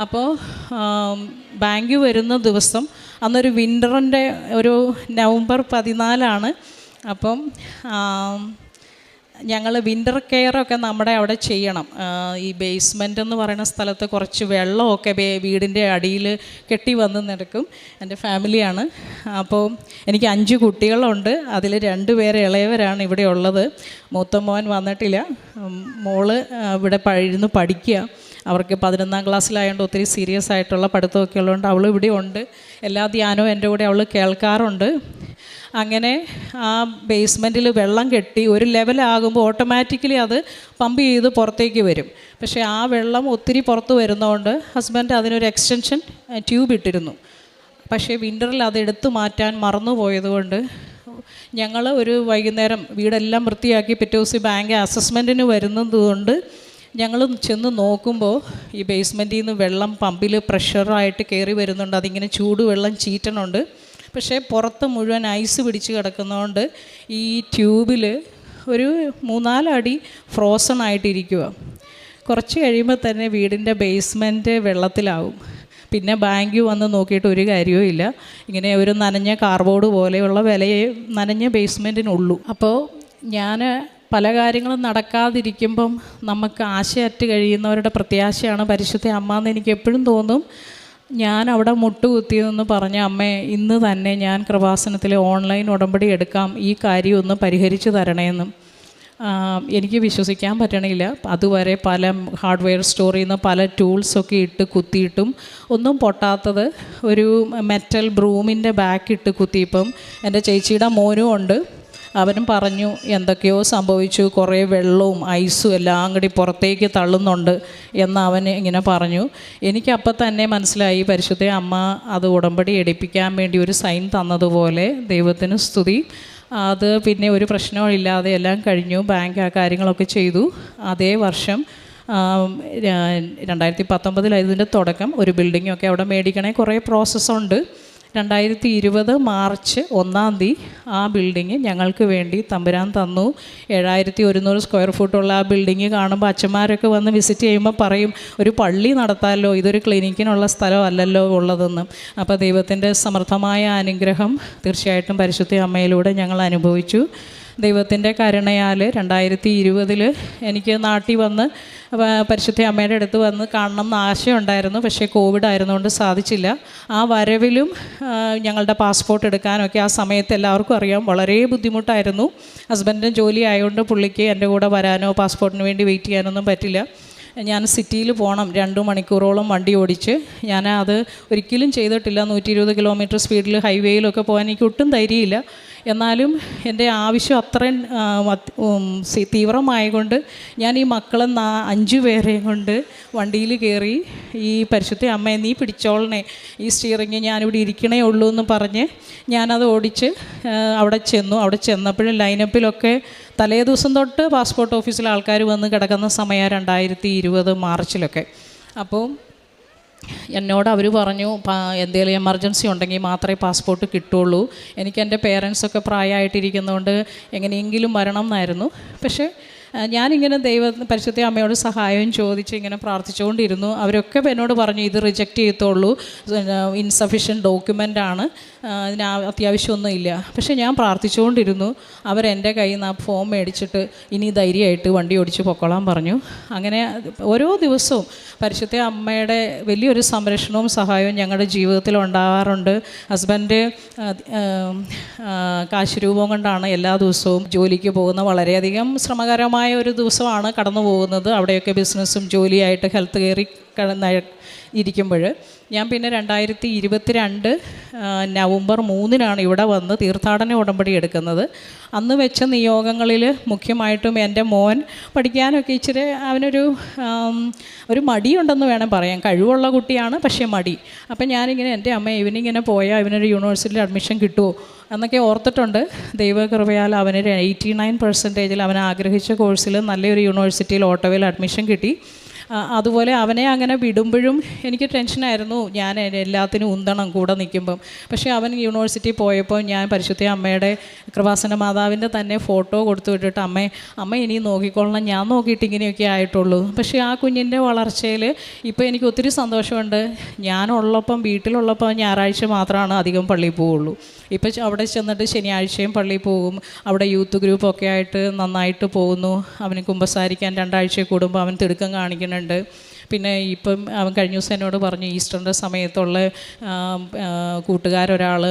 D: അപ്പോൾ ബാങ്ക് വരുന്ന ദിവസം, അന്നൊരു വിൻ്ററിൻ്റെ ഒരു നവംബർ 14 അപ്പം ഞങ്ങൾ വിൻ്റർ കെയറൊക്കെ നമ്മുടെ അവിടെ ചെയ്യണം. ഈ ബേസ്മെൻ്റ് എന്ന് പറയുന്ന സ്ഥലത്ത് കുറച്ച് വെള്ളമൊക്കെ വീടിൻ്റെ അടിയിൽ കെട്ടി വന്ന് നടക്കും. എൻ്റെ ഫാമിലിയാണ്. അപ്പോൾ എനിക്ക് 5 കുട്ടികളുണ്ട്. അതിൽ 2 പേര് ഇളയവരാണ് ഇവിടെ ഉള്ളത്. മൂത്ത മോൻ വന്നിട്ടില്ല, മോള് ഇവിടെ ഇരുന്ന് പഠിക്കുക. അവർക്ക് 11ാം ക്ലാസ്സിലായതുകൊണ്ട് ഒത്തിരി സീരിയസ് ആയിട്ടുള്ള പഠിത്തമൊക്കെ ഉള്ളതുകൊണ്ട് അവൾ ഇവിടെ ഉണ്ട്. എല്ലാ ധ്യാനവും എൻ്റെ കൂടെ അവൾ കേൾക്കാറുണ്ട്. അങ്ങനെ ആ ബേസ്മെൻറ്റിൽ വെള്ളം കെട്ടി ഒരു ലെവലാകുമ്പോൾ ഓട്ടോമാറ്റിക്കലി അത് പമ്പ് ചെയ്ത് പുറത്തേക്ക് വരും. പക്ഷേ ആ വെള്ളം ഒത്തിരി പുറത്ത് വരുന്നതുകൊണ്ട് ഹസ്ബൻഡ് അതിനൊരു എക്സ്റ്റൻഷൻ ട്യൂബ് ഇട്ടിരുന്നു. പക്ഷേ വിൻ്ററിൽ അത് എടുത്തു മാറ്റാൻ മറന്നു പോയതുകൊണ്ട് ഞങ്ങൾ ഒരു വൈകുന്നേരം വീടെല്ലാം വൃത്തിയാക്കി പിറ്റേ ദിവസം ബാങ്ക് അസസ്മെൻറ്റിന് വരുന്നതുകൊണ്ട് ഞങ്ങൾ ചെന്ന് നോക്കുമ്പോൾ ഈ ബേസ്മെൻറ്റിൽ നിന്ന് വെള്ളം പമ്പിൽ പ്രഷറായിട്ട് കയറി വരുന്നുണ്ട്. അതിങ്ങനെ ചൂടുവെള്ളം ചീറ്റണുണ്ട്. പക്ഷേ പുറത്ത് മുഴുവൻ ഐസ് പിടിച്ച് കിടക്കുന്നതുകൊണ്ട് ഈ ട്യൂബിൽ ഒരു 3-4 അടി ഫ്രോസൺ ആയിട്ടിരിക്കുക. കുറച്ച് കഴിയുമ്പോൾ തന്നെ വീടിൻ്റെ ബേസ്മെൻറ്റ് വെള്ളത്തിലാവും. പിന്നെ ബാങ്ക് വന്ന് നോക്കിയിട്ട് ഒരു കാര്യവും ഇല്ല. ഇങ്ങനെ ഒരു നനഞ്ഞ കാർബോർഡ് പോലെയുള്ള വിലയെ നനഞ്ഞ ബേസ്മെൻറ്റിനുള്ളൂ. അപ്പോൾ ഞാൻ പല കാര്യങ്ങളും നടക്കാതിരിക്കുമ്പം നമുക്ക് ആശയറ്റ് കഴിയുന്നവരുടെ പ്രത്യാശയാണ് പരിശുദ്ധ അമ്മ എന്ന് എനിക്ക് എപ്പോഴും തോന്നും. ഞാൻ അവിടെ മുട്ടുകുത്തിയതെന്ന് പറഞ്ഞ അമ്മേ, ഇന്ന് തന്നെ ഞാൻ കൃപാസനത്തിലെ ഓൺലൈൻ ഉടമ്പടി എടുക്കാം, ഈ കാര്യം ഒന്ന് പരിഹരിച്ചു തരണേന്നും. എനിക്ക് വിശ്വസിക്കാൻ പറ്റണില്ല. അതുവരെ പല ഹാർഡ്വെയർ സ്റ്റോറിൽ നിന്ന് പല ടൂൾസൊക്കെ ഇട്ട് കുത്തിയിട്ടും ഒന്നും പൊട്ടാത്തത് ഒരു മെറ്റൽ ബ്രൂമിൻ്റെ ബാക്ക് ഇട്ട് കുത്തിയപ്പം എൻ്റെ ചേച്ചിയുടെ മോനും ഉണ്ട്. അവനും പറഞ്ഞു എന്തൊക്കെയോ സംഭവിച്ചു, കുറേ വെള്ളവും ഐസും എല്ലാം കൂടി പുറത്തേക്ക് തള്ളുന്നുണ്ട് എന്ന് അവൻ ഇങ്ങനെ പറഞ്ഞു. എനിക്കപ്പം തന്നെ മനസ്സിലായി പരിശുദ്ധ അമ്മ അത് ഉടമ്പടി എടുപ്പിക്കാൻ വേണ്ടി ഒരു സൈൻ തന്നതുപോലെ. ദൈവത്തിന് സ്തുതി. അത് പിന്നെ ഒരു പ്രശ്നവും ഇല്ലാതെ എല്ലാം കഴിഞ്ഞു. ബാങ്ക് ആ കാര്യങ്ങളൊക്കെ ചെയ്തു. അതേ വർഷം 2019 ഇതിൻ്റെ തുടക്കം. ഒരു ബിൽഡിങ്ങൊക്കെ അവിടെ മേടിക്കണേ കുറേ പ്രോസസ്സുണ്ട്. 2020 മാർച്ച് 1 ആ ബിൽഡിങ് ഞങ്ങൾക്ക് വേണ്ടി തമ്പുരാൻ തന്നു. 7100 സ്ക്വയർ ഫുട്ടുള്ള ആ ബിൽഡിങ് കാണുമ്പോൾ അച്ഛന്മാരൊക്കെ വന്ന് വിസിറ്റ് ചെയ്യുമ്പോൾ പറയും ഒരു പള്ളി നടത്താമല്ലോ, ഇതൊരു ക്ലിനിക്കിനുള്ള സ്ഥലമല്ലല്ലോ ഉള്ളതെന്ന്. അപ്പോൾ ദൈവത്തിൻ്റെ സമൃദ്ധമായ അനുഗ്രഹം തീർച്ചയായിട്ടും പരിശുദ്ധ അമ്മയിലൂടെ ഞങ്ങൾ അനുഭവിച്ചു. ദൈവത്തിൻ്റെ കരുണയാൽ 2020 എനിക്ക് നാട്ടിൽ വന്ന് പരിശുദ്ധ അമ്മയുടെ അടുത്ത് വന്ന് കാണണം എന്ന് ആശയമുണ്ടായിരുന്നു. പക്ഷേ കോവിഡ് ആയിരുന്നുകൊണ്ട് സാധിച്ചില്ല. ആ വരവിലും ഞങ്ങളുടെ പാസ്പോർട്ട് എടുക്കാനൊക്കെ ആ സമയത്ത് എല്ലാവർക്കും അറിയാം വളരെ ബുദ്ധിമുട്ടായിരുന്നു. ഹസ്ബൻഡിന് ജോലി ആയതുകൊണ്ട് പുള്ളിക്ക് എൻ്റെ കൂടെ വരാനോ പാസ്പോർട്ടിന് വേണ്ടി വെയിറ്റ് ചെയ്യാനൊന്നും പറ്റില്ല. ഞാൻ സിറ്റിയിൽ പോകണം, 2 മണിക്കൂറോളം വണ്ടി ഓടിച്ച്. ഞാൻ അത് ഒരിക്കലും ചെയ്തിട്ടില്ല. 120 കിലോമീറ്റർ സ്പീഡിൽ ഹൈവേയിലൊക്കെ പോകാൻ എനിക്ക് ഒട്ടും ധൈര്യമില്ല. എന്നാലും എൻ്റെ ആവശ്യം അത്രയും തീവ്രമായതുകൊണ്ട് ഞാൻ ഈ മക്കളെ 5 പേരെയും കൊണ്ട് വണ്ടിയിൽ കയറി ഈ പരിശുദ്ധ അമ്മയെ നീ പിടിച്ചോളണേ, ഈ സ്റ്റിയറിങ് ഞാനിവിടെ ഇരിക്കണേ ഉള്ളൂ എന്ന് പറഞ്ഞ് ഞാനത് ഓടിച്ച് അവിടെ ചെന്നു. അവിടെ ചെന്നപ്പോഴും ലൈനപ്പിലൊക്കെ തലേ ദിവസം തൊട്ട് പാസ്പോർട്ട് ഓഫീസിൽ ആൾക്കാർ വന്ന് കിടക്കുന്ന സമയം 2020 മാർച്ചിലൊക്കെ. അപ്പോൾ എന്നോട് അവർ പറഞ്ഞു എന്തെങ്കിലും എമർജൻസി ഉണ്ടെങ്കിൽ മാത്രമേ പാസ്പോർട്ട് കിട്ടുള്ളൂ. എനിക്ക് എൻ്റെ പേരൻസൊക്കെ പ്രായമായിട്ടിരിക്കുന്നതുകൊണ്ട് എങ്ങനെയെങ്കിലും വരണം എന്നായിരുന്നു. പക്ഷേ ഞാനിങ്ങനെ പരിശുദ്ധ അമ്മയോട് സഹായം ചോദിച്ച് ഇങ്ങനെ പ്രാർത്ഥിച്ചുകൊണ്ടിരുന്നു. അവരൊക്കെ എന്നോട് പറഞ്ഞു ഇത് റിജക്റ്റ് ചെയ്യത്തുള്ളൂ, ഇൻസഫിഷ്യൻറ്റ് ഡോക്യുമെൻ്റാണ്, ഇതിന് അത്യാവശ്യമൊന്നുമില്ല. പക്ഷേ ഞാൻ പ്രാർത്ഥിച്ചുകൊണ്ടിരുന്നു. അവരെൻ്റെ കയ്യിൽ നിന്ന് ആ ഫോം മേടിച്ചിട്ട് ഇനി ധൈര്യമായിട്ട് വണ്ടി ഓടിച്ച് പൊക്കോളാൻ പറഞ്ഞു. അങ്ങനെ ഓരോ ദിവസവും പരിശുദ്ധ അമ്മയുടെ വലിയൊരു സംരക്ഷണവും സഹായവും ഞങ്ങളുടെ ജീവിതത്തിൽ ഉണ്ടാകാറുണ്ട്. ഹസ്ബൻഡ് കാശ് രൂപം കൊണ്ടാണ് എല്ലാ ദിവസവും ജോലിക്ക് പോകുന്നത്. വളരെയധികം ശ്രമകരമായ ഒരു ദിവസമാണ് കടന്നു പോകുന്നത്. അവിടെയൊക്കെ ബിസിനസ്സും ജോലിയായിട്ട് ഹെൽത്ത് കെയറിൽ ഇരിക്കുമ്പോൾ ഞാൻ പിന്നെ 2022 നവംബർ 3 ഇവിടെ വന്ന് തീർത്ഥാടന ഉടമ്പടി എടുക്കുന്നത്. അന്ന് വെച്ച നിയോഗങ്ങളിൽ മുഖ്യമായിട്ടും എൻ്റെ മോൻ പഠിക്കാനൊക്കെ ഇച്ചിരി ഒരു മടിയുണ്ടെന്ന് വേണം പറയാൻ. കഴിവുള്ള കുട്ടിയാണ്, പക്ഷേ മടി. അപ്പം ഞാനിങ്ങനെ എൻ്റെ അമ്മ ഇവനിങ്ങനെ പോയാൽ ഇവനൊരു യൂണിവേഴ്സിറ്റിയിൽ അഡ്മിഷൻ കിട്ടുമോ എന്നൊക്കെ ഓർത്തിട്ടുണ്ട്. ദൈവകൃപയാൽ അവനൊരു 89% അവൻ ആഗ്രഹിച്ച കോഴ്സിൽ നല്ലൊരു യൂണിവേഴ്സിറ്റിയിൽ ഓട്ടോയിൽ അഡ്മിഷൻ കിട്ടി. അതുപോലെ അവനെ അങ്ങനെ വിടുമ്പോഴും എനിക്ക് ടെൻഷനായിരുന്നു. ഞാൻ എല്ലാത്തിനും ഉന്തണം കൂടെ നിൽക്കുമ്പം. പക്ഷേ അവൻ യൂണിവേഴ്സിറ്റി പോയപ്പോൾ ഞാൻ പരിശുദ്ധ അമ്മയുടെ കൃപാസന മാതാവിൻ്റെ തന്നെ ഫോട്ടോ കൊടുത്തു വിട്ടിട്ട് അമ്മ ഇനി നോക്കിക്കൊള്ളണം, ഞാൻ നോക്കിയിട്ട് ഇങ്ങനെയൊക്കെ ആയിട്ടുള്ളൂ. പക്ഷേ ആ കുഞ്ഞിൻ്റെ വളർച്ചയിൽ ഇപ്പോൾ എനിക്ക് ഒത്തിരി സന്തോഷമുണ്ട്. ഞാനുള്ളപ്പം വീട്ടിലുള്ളപ്പോൾ ഞായറാഴ്ച മാത്രമാണ് അധികം പള്ളിയിൽ പോവുള്ളൂ. ഇപ്പോൾ അവിടെ ചെന്നിട്ട് ശനിയാഴ്ചയും പള്ളിയിൽ പോകും. അവിടെ യൂത്ത് ഗ്രൂപ്പൊക്കെ ആയിട്ട് നന്നായിട്ട് പോകുന്നു. അവന് കുമ്പസാരിക്കാൻ 2 ആഴ്ച കൂടുമ്പോൾ അവൻ തിടുക്കം കാണിക്കുന്നുണ്ട്. പിന്നെ ഇപ്പം അവൻ കഴിഞ്ഞ ദിവസം എന്നോട് പറഞ്ഞു ഈസ്റ്ററിൻ്റെ സമയത്തുള്ള കൂട്ടുകാരൊരാൾ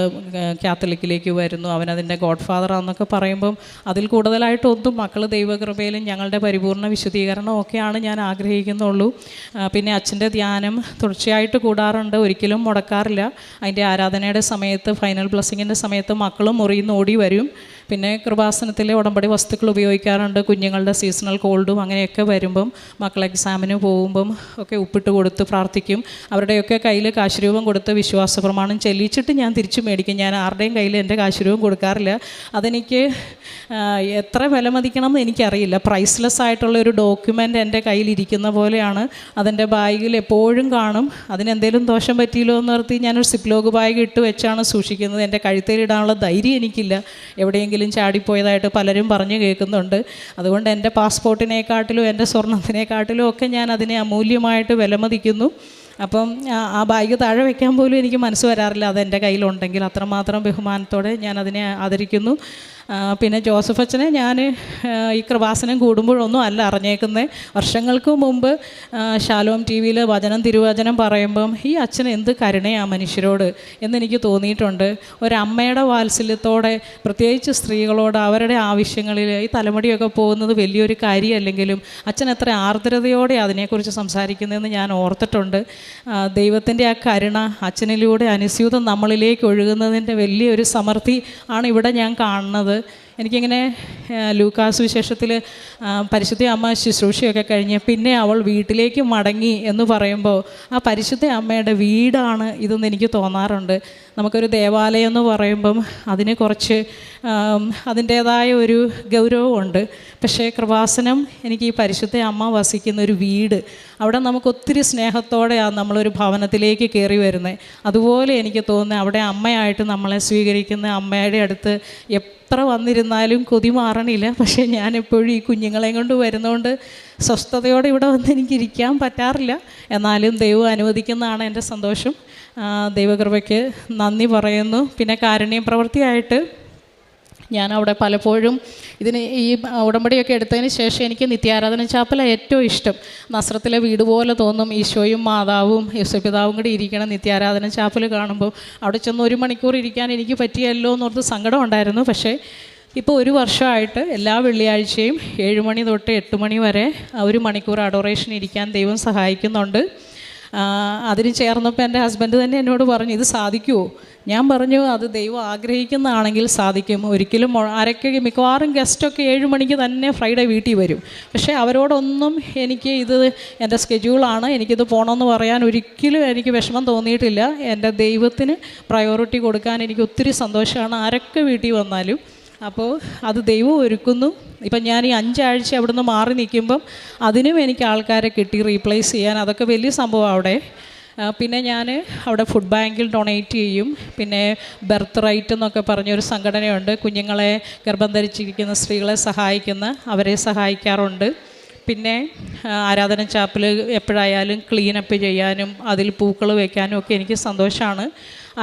D: കാത്തലിക്കിലേക്ക് വരുന്നു, അവനതിൻ്റെ ഗോഡ് ഫാദറാന്നൊക്കെ പറയുമ്പം അതിൽ കൂടുതലായിട്ടൊന്നും മക്കൾ ദൈവകൃപയിലും ഞങ്ങളുടെ പരിപൂർണ്ണ വിശുദ്ധീകരണവും ഒക്കെയാണ് ഞാൻ ആഗ്രഹിക്കുന്നുള്ളൂ. പിന്നെ അച്ഛൻ്റെ ധ്യാനം തുടർച്ചയായിട്ട് കൂടാറുണ്ട്, ഒരിക്കലും മുടക്കാറില്ല. അതിൻ്റെ ആരാധനയുടെ സമയത്ത് ഫൈനൽ ബ്ലെസ്സിങ്ങിൻ്റെ സമയത്ത് മക്കളും മുറിയിൽ നിന്ന് ഓടി വരും. പിന്നെ കൃപാസനത്തിലെ ഉടമ്പടി വസ്തുക്കൾ ഉപയോഗിക്കാറുണ്ട്. കുഞ്ഞുങ്ങളുടെ സീസണൽ കോൾഡും അങ്ങനെയൊക്കെ വരുമ്പം മക്കൾ എക്സാമിന് പോകുമ്പം ഒക്കെ ഉപ്പിട്ട് കൊടുത്ത് പ്രാർത്ഥിക്കും. അവരുടെയൊക്കെ കയ്യിൽ കാശുരൂപം കൊടുത്ത് വിശ്വാസ പ്രമാണം ചെല്ലിച്ചിട്ട് ഞാൻ തിരിച്ചു മേടിക്കും. ഞാൻ ആരുടെയും കയ്യിൽ എൻ്റെ കാശുരൂപം കൊടുക്കാറില്ല. അതെനിക്ക് എത്ര വിലമതിക്കണം എന്ന് എനിക്കറിയില്ല. പ്രൈസ്ലെസ് ആയിട്ടുള്ളൊരു ഡോക്യുമെൻ്റ് എൻ്റെ കയ്യിലിരിക്കുന്ന പോലെയാണ്. അതെൻ്റെ ബാഗിൽ എപ്പോഴും കാണും. അതിനെന്തെങ്കിലും ദോഷം പറ്റിയില്ലോ എന്ന് നിർത്തി ഞാനൊരു സിപ്ലോഗ് ബാഗ് ഇട്ട് വെച്ചാണ് സൂക്ഷിക്കുന്നത്. എൻ്റെ കഴുത്തേലിടാനുള്ള ധൈര്യം എനിക്കില്ല. എവിടെയെങ്കിലും ചാടിപ്പോയതായിട്ട് പലരും പറഞ്ഞു കേൾക്കുന്നുണ്ട്. അതുകൊണ്ട് എൻ്റെ പാസ്പോർട്ടിനെക്കാട്ടിലും എൻ്റെ സ്വർണത്തിനെക്കാട്ടിലും ഒക്കെ ഞാൻ അതിനെ അമൂല്യമായിട്ട് വിലമതിക്കുന്നു. അപ്പം ആ ബാഗ് താഴെ വയ്ക്കാൻ പോലും എനിക്ക് മനസ്സ് വരാറില്ല. അതെൻ്റെ കയ്യിലുണ്ടെങ്കിൽ അത്രമാത്രം ബഹുമാനത്തോടെ ഞാൻ അതിനെ ആദരിക്കുന്നു. പിന്നെ ജോസഫ് അച്ഛനെ ഞാൻ ഈ കൃപാസനം കൂടുമ്പോഴൊന്നും അല്ല അറിഞ്ഞേക്കുന്നത്. വർഷങ്ങൾക്ക് മുമ്പ് ശാലോം ടി വിയിൽ തിരുവചനം പറയുമ്പം ഈ അച്ഛൻ എന്ത് കരുണയാണ് മനുഷ്യരോട് എന്നെനിക്ക് തോന്നിയിട്ടുണ്ട്. ഒരമ്മയുടെ വാത്സല്യത്തോടെ പ്രത്യേകിച്ച് സ്ത്രീകളോട് അവരുടെ ആവശ്യങ്ങളിൽ ഈ തലമുടിയൊക്കെ പോകുന്നത് വലിയൊരു കാര്യമല്ലെങ്കിലും അച്ഛൻ എത്ര ആർദ്രതയോടെ അതിനെക്കുറിച്ച് സംസാരിക്കുന്നതെന്ന് ഞാൻ ഓർത്തിട്ടുണ്ട്. ദൈവത്തിൻ്റെ ആ കരുണ അച്ഛനിലൂടെ അനുസ്യൂതം നമ്മളിലേക്ക് ഒഴുകുന്നതിൻ്റെ വലിയൊരു സമൃദ്ധി ആണ് ഇവിടെ ഞാൻ കാണുന്നത്. എനിക്കിങ്ങനെ ലൂക്കാസ് വിശേഷത്തിൽ പരിശുദ്ധ അമ്മ ശുശ്രൂഷയൊക്കെ കഴിഞ്ഞ് പിന്നെ അവൾ വീട്ടിലേക്ക് മടങ്ങി എന്ന് പറയുമ്പോൾ ആ പരിശുദ്ധ അമ്മയുടെ വീടാണ് ഇതെന്ന് എനിക്ക് തോന്നാറുണ്ട്. നമുക്കൊരു ദേവാലയം എന്ന് പറയുമ്പം അതിന് കുറച്ച് അതിൻ്റേതായ ഒരു ഗൗരവമുണ്ട്. പക്ഷേ കൃപാസനം എനിക്ക് ഈ പരിശുദ്ധ അമ്മ വസിക്കുന്ന ഒരു വീട്, അവിടെ നമുക്ക് ഒത്തിരി സ്നേഹത്തോടെയാണ് നമ്മളൊരു ഭവനത്തിലേക്ക് കയറി വരുന്നത്. അതുപോലെ എനിക്ക് തോന്നുന്നത് അവിടെ അമ്മയായിട്ട് നമ്മളെ സ്വീകരിക്കുന്ന അമ്മയുടെ അടുത്ത് എത്ര വന്നിരുന്നാലും കൊതി മാറണില്ല. പക്ഷേ ഞാനെപ്പോഴും ഈ കുഞ്ഞുങ്ങളെയും കൊണ്ട് വരുന്നതുകൊണ്ട് സ്വസ്ഥതയോടെ ഇവിടെ വന്ന് എനിക്കിരിക്കാൻ പറ്റാറില്ല. എന്നാലും ദൈവം അനുവദിക്കുന്നതാണ് എൻ്റെ സന്തോഷം. ദൈവകൃപയ്ക്ക് നന്ദി പറയുന്നു. പിന്നെ കാരുണ്യ പ്രവൃത്തിയായിട്ട് ഞാൻ അവിടെ പലപ്പോഴും ഇതിന് ഈ ഉടമ്പടിയൊക്കെ എടുത്തതിന് ശേഷം എനിക്ക് നിത്യാരാധന ചാപ്പല ഏറ്റവും ഇഷ്ടം. നസ്രത്തിലെ വീട് പോലെ തോന്നും. ഈശോയും മാതാവും യേശുപിതാവും കൂടി ഇരിക്കണം നിത്യാരാധന ചാപ്പൽ കാണുമ്പോൾ. അവിടെ ചെന്ന് 1 മണിക്കൂർ ഇരിക്കാൻ എനിക്ക് പറ്റിയല്ലോ എന്നോർത്ത് സങ്കടം ഉണ്ടായിരുന്നു. പക്ഷേ ഇപ്പോൾ 1 വർഷമായിട്ട് എല്ലാ വെള്ളിയാഴ്ചയും 7 മണി തൊട്ട് 8 മണി വരെ 1 മണിക്കൂർ അഡോറേഷൻ ഇരിക്കാൻ ദൈവം സഹായിക്കുന്നുണ്ട്. അതിന് ചേർന്നപ്പോൾ എൻ്റെ ഹസ്ബൻഡ് തന്നെ എന്നോട് പറഞ്ഞു, ഇത് സാധിക്കുമോ? ഞാൻ പറഞ്ഞു, അത് ദൈവം ആഗ്രഹിക്കുന്നതാണെങ്കിൽ സാധിക്കും. ഒരിക്കലും ആരൊക്കെ മിക്കവാറും ഗസ്റ്റൊക്കെ 7 മണിക്ക് തന്നെ ഫ്രൈഡേ വീട്ടിൽ വരും. പക്ഷേ അവരോടൊന്നും എനിക്ക് ഇത് എൻ്റെ സ്കെഡ്യൂളാണ്, എനിക്കിത് പോകണമെന്ന് പറയാൻ ഒരിക്കലും എനിക്ക് വിഷമം തോന്നിയിട്ടില്ല. എൻ്റെ ദൈവത്തിന് പ്രയോറിറ്റി കൊടുക്കാൻ എനിക്ക് ഒത്തിരി സന്തോഷമാണ് ആരൊക്കെ വീട്ടിൽ വന്നാലും. അപ്പോൾ അത് ദൈവം ഒരുക്കുന്നു. ഇപ്പം ഞാൻ ഈ 5 ആഴ്ച അവിടെ നിന്ന് മാറി നിൽക്കുമ്പം അതിനും എനിക്ക് ആൾക്കാരെ കിട്ടി റീപ്ലേസ് ചെയ്യാൻ. അതൊക്കെ വലിയ സംഭവമാണ് അവിടെ. പിന്നെ ഞാൻ അവിടെ ഫുഡ് ബാങ്കിൽ ഡൊണേറ്റ് ചെയ്യും. പിന്നെ ബർത്ത് റൈറ്റ് എന്നൊക്കെ പറഞ്ഞൊരു സംഘടനയുണ്ട്, കുഞ്ഞുങ്ങളെ ഗർഭം ധരിച്ചിരിക്കുന്ന സ്ത്രീകളെ സഹായിക്കുന്ന, അവരെ സഹായിക്കാറുണ്ട്. പിന്നെ ആരാധന ചാപ്പൽ എപ്പോഴായാലും ക്ലീനപ്പ് ചെയ്യാനും അതിൽ പൂക്കൾ വയ്ക്കാനും ഒക്കെ എനിക്ക് സന്തോഷമാണ്.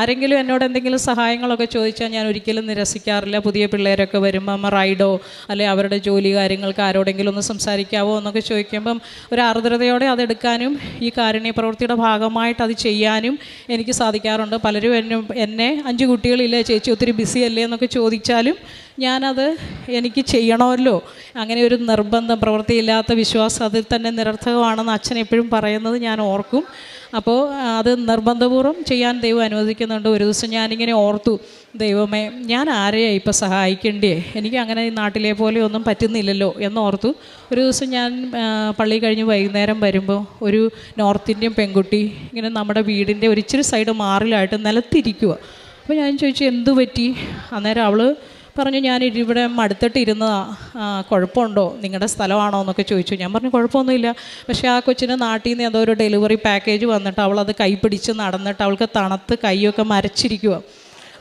D: ആരെങ്കിലും എന്നോട് എന്തെങ്കിലും സഹായങ്ങളൊക്കെ ചോദിച്ചാൽ ഞാൻ ഒരിക്കലും നിരസിക്കാറില്ല. പുതിയ പിള്ളേരൊക്കെ വരുമ്പം റൈഡോ അല്ലെങ്കിൽ അവരുടെ ജോലി കാര്യങ്ങൾക്ക് ആരോടെങ്കിലും ഒന്ന് സംസാരിക്കാവോ എന്നൊക്കെ ചോദിക്കുമ്പം ഒരു ആർദ്രതയോടെ അതെടുക്കാനും ഈ കാരുണ്യ പ്രവൃത്തിയുടെ ഭാഗമായിട്ട് അത് ചെയ്യാനും എനിക്ക് സാധിക്കാറുണ്ട്. പലരും എന്നെ 5 കുട്ടികളില്ലേ ചേച്ചി ഒത്തിരി ബിസിയല്ലേ എന്നൊക്കെ ചോദിച്ചാലും ഞാനത് എനിക്ക് ചെയ്യണമല്ലോ, അങ്ങനെ ഒരു നിർബന്ധം, പ്രവൃത്തിയില്ലാത്ത വിശ്വാസം അതിൽ തന്നെ നിരർത്ഥകമാണെന്ന് അച്ഛൻ എപ്പോഴും പറയുന്നത് ഞാൻ ഓർക്കും. അപ്പോൾ അത് നിർബന്ധപൂർവ്വം ചെയ്യാൻ ദൈവം അനുവദിക്കുന്നുണ്ട്. ഒരു ദിവസം ഞാനിങ്ങനെ ഓർത്തു, ദൈവമേ ഞാൻ ആരെയാണ് ഇപ്പോൾ സഹായിക്കേണ്ടേ, എനിക്ക് അങ്ങനെ ഈ നാട്ടിലെ പോലെ ഒന്നും പറ്റുന്നില്ലല്ലോ എന്നോർത്തു. ഒരു ദിവസം ഞാൻ പള്ളി കഴിഞ്ഞ് വൈകുന്നേരം വരുമ്പോൾ ഒരു നോർത്ത് ഇന്ത്യൻ പെൺകുട്ടി ഇങ്ങനെ നമ്മുടെ വീടിൻ്റെ ഒരു ഇച്ചിരി സൈഡ് മാറിലായിട്ട് നിലത്തിരിക്കുക. അപ്പോൾ ഞാൻ ചോദിച്ചു എന്തു പറ്റി? അന്നേരം അവൾ പറഞ്ഞു, ഞാൻ ഇവിടെ മടുത്തിട്ട് ഇരുന്നതാണ്, കുഴപ്പമുണ്ടോ, നിങ്ങളുടെ സ്ഥലമാണോ എന്നൊക്കെ ചോദിച്ചു. ഞാൻ പറഞ്ഞു കുഴപ്പമൊന്നുമില്ല. പക്ഷേ ആ കൊച്ചിന് നാട്ടിൽ നിന്ന് ഏതോ ഒരു ഡെലിവറി പാക്കേജ് വന്നിട്ട് അവളത് കൈ പിടിച്ച് നടന്നിട്ട് അവൾക്ക് തണുത്ത് കൈയൊക്കെ മരച്ചിരിക്കുക.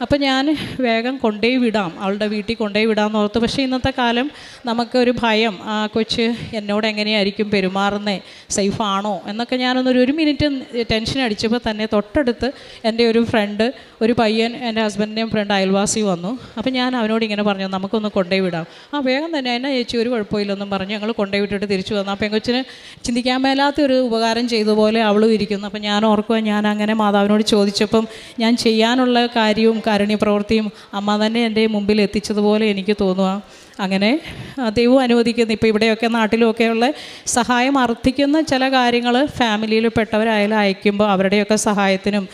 D: അപ്പോൾ ഞാൻ വേഗം കൊണ്ടുപോയി വിടാം, അവളുടെ വീട്ടിൽ കൊണ്ടുപോയി വിടാമെന്ന് ഓർത്തു. പക്ഷേ ഇന്നത്തെ കാലം നമുക്കൊരു ഭയം, ആ കൊച്ച് എന്നോട് എങ്ങനെയായിരിക്കും പെരുമാറുന്നത്, സേഫാണോ എന്നൊക്കെ ഞാനൊരു മിനിറ്റ് ടെൻഷൻ അടിച്ചപ്പോൾ തന്നെ തൊട്ടടുത്ത് എൻ്റെ ഒരു ഫ്രണ്ട്, ഒരു പയ്യൻ, എൻ്റെ ഹസ്ബൻഡിൻ്റെയും ഫ്രണ്ട് അയൽവാസി വന്നു. അപ്പോൾ ഞാൻ അവനോട് ഇങ്ങനെ പറഞ്ഞു, നമുക്കൊന്ന് കൊണ്ടുപോയി വിടാം. വേഗം തന്നെ എന്നെ ചേച്ചി ഒരു കുഴപ്പമില്ലെന്നും പറഞ്ഞ് ഞങ്ങൾ കൊണ്ടുപോയി വിട്ടിട്ട് തിരിച്ചു വന്നു. അപ്പോൾ പെങ്കൊച്ചിന് ചിന്തിക്കാൻ മേലാത്തൊരു ഉപകാരം ചെയ്ത പോലെ അവളും ഇരിക്കുന്നു. അപ്പോൾ ഞാൻ ഓർക്കുക, ഞാൻ അങ്ങനെ മാതാവിനോട് ചോദിച്ചപ്പം ഞാൻ ചെയ്യാനുള്ള കാര്യവും കാരുണ്യ പ്രവൃത്തിയും അമ്മ തന്നെ എൻ്റെ മുമ്പിൽ എത്തിച്ചതുപോലെ എനിക്ക് തോന്നുക. അങ്ങനെ ദൈവം അനുവദിക്കുന്ന, ഇപ്പോൾ ഇവിടെയൊക്കെ നാട്ടിലുമൊക്കെയുള്ള സഹായം അർത്ഥിക്കുന്ന ചില കാര്യങ്ങൾ ഫാമിലിയിൽ പെട്ടവരായാലും അയക്കുമ്പോൾ അവരുടെയൊക്കെ സഹായത്തിനും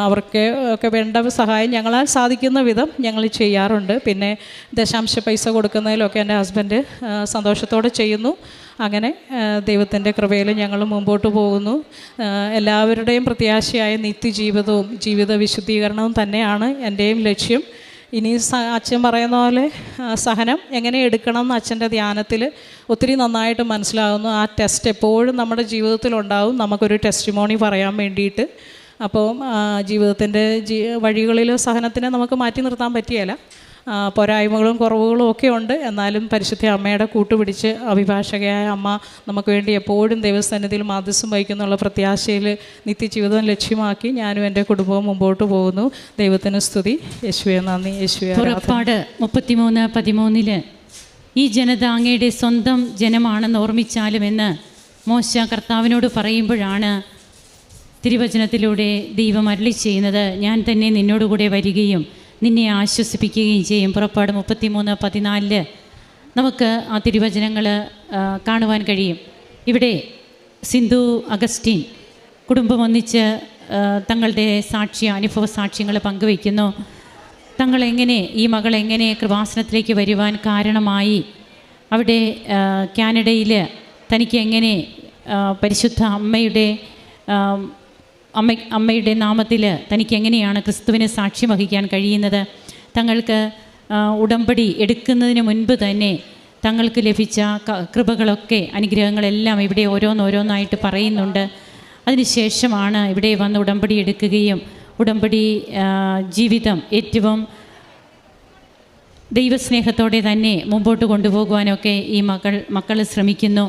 D: അവർക്ക് ഒക്കെ വേണ്ട സഹായം ഞങ്ങളാൽ സാധിക്കുന്ന വിധം ഞങ്ങൾ ചെയ്യാറുണ്ട്. പിന്നെ ദശാംശ പൈസ കൊടുക്കുന്നതിലൊക്കെ എൻ്റെ ഹസ്ബൻഡ് സന്തോഷത്തോടെ ചെയ്യുന്നു. അങ്ങനെ ദൈവത്തിൻ്റെ കൃപയിൽ ഞങ്ങൾ മുമ്പോട്ട് പോകുന്നു. എല്ലാവരുടെയും പ്രത്യാശയായ നിത്യജീവിതവും ജീവിത വിശുദ്ധീകരണവും തന്നെയാണ് എൻ്റെയും ലക്ഷ്യം. ഇനി അച്ഛൻ പറയുന്ന പോലെ സഹനം എങ്ങനെ എടുക്കണം എന്ന് അച്ഛൻ്റെ ധ്യാനത്തിൽ ഒത്തിരി നന്നായിട്ട് മനസ്സിലാകുന്നു. ആ ടെസ്റ്റ് എപ്പോഴും നമ്മുടെ ജീവിതത്തിലുണ്ടാവും, നമുക്കൊരു ടെസ്റ്റിമോണി പറയാൻ വേണ്ടിയിട്ട്. അപ്പോൾ ജീവിതത്തിൻ്റെ വഴികളിൽ സഹനത്തിനെ നമുക്ക് മാറ്റി നിർത്താൻ പറ്റിയല്ല. പോരായ്മകളും കുറവുകളും ഒക്കെ ഉണ്ട്. എന്നാലും പരിശുദ്ധ അമ്മയുടെ കൂട്ടുപിടിച്ച് അഭിഭാഷകയായ അമ്മ നമുക്ക് വേണ്ടി എപ്പോഴും ദൈവസന്നിധിയിൽ മാധ്യസ്ഥം വഹിക്കുന്നുള്ള പ്രത്യാശയിൽ നിത്യജീവിതം ലക്ഷ്യമാക്കി ഞാനും എൻ്റെ കുടുംബവും മുമ്പോട്ട് പോകുന്നു. ദൈവത്തിന് സ്തുതി. യേശുവേ നന്ദി. യേശുവേ
E: പുറപ്പാട് 33:13 ഈ ജനത അങ്ങയുടെ സ്വന്തം ജനമാണെന്ന് ഓർമ്മിച്ചാലുമെന്ന് മോശ കർത്താവിനോട് പറയുമ്പോഴാണ് തിരുവചനത്തിലൂടെ ദൈവം അരുളി ചെയ്യുന്നത്, ഞാൻ തന്നെ നിന്നോടുകൂടെ വരികയും നിന്നെ ആശ്വസിപ്പിക്കുകയും ചെയ്യും. പുറപ്പാട് 33:14 നമുക്ക് ആ തിരുവചനങ്ങൾ കാണുവാൻ കഴിയും. ഇവിടെ സിന്ധു അഗസ്റ്റിൻ കുടുംബം ഒന്നിച്ച് തങ്ങളുടെ അനുഭവ സാക്ഷ്യങ്ങൾ പങ്കുവയ്ക്കുന്നു. തങ്ങളെങ്ങനെ ഈ മകളെങ്ങനെ കൃപാസനത്തിലേക്ക് വരുവാൻ കാരണമായി, അവിടെ കാനഡയിൽ തനിക്ക് എങ്ങനെ പരിശുദ്ധ അമ്മയുടെ നാമത്തിൽ തനിക്ക് എങ്ങനെയാണ് ക്രിസ്തുവിന് സാക്ഷ്യം വഹിക്കാൻ കഴിയുന്നത്. തങ്ങൾക്ക് ഉടമ്പടി എടുക്കുന്നതിന് മുൻപ് തന്നെ തങ്ങൾക്ക് ലഭിച്ച കൃപകളൊക്കെ അനുഗ്രഹങ്ങളെല്ലാം ഇവിടെ ഓരോന്നോരോന്നായിട്ട് പറയുന്നുണ്ട്. അതിനുശേഷമാണ് ഇവിടെ വന്ന് ഉടമ്പടി എടുക്കുകയും ഉടമ്പടി ജീവിതം ഏറ്റവും ദൈവസ്നേഹത്തോടെ തന്നെ മുമ്പോട്ട് കൊണ്ടുപോകുവാനൊക്കെ ഈ മക്കൾ ശ്രമിക്കുന്നു.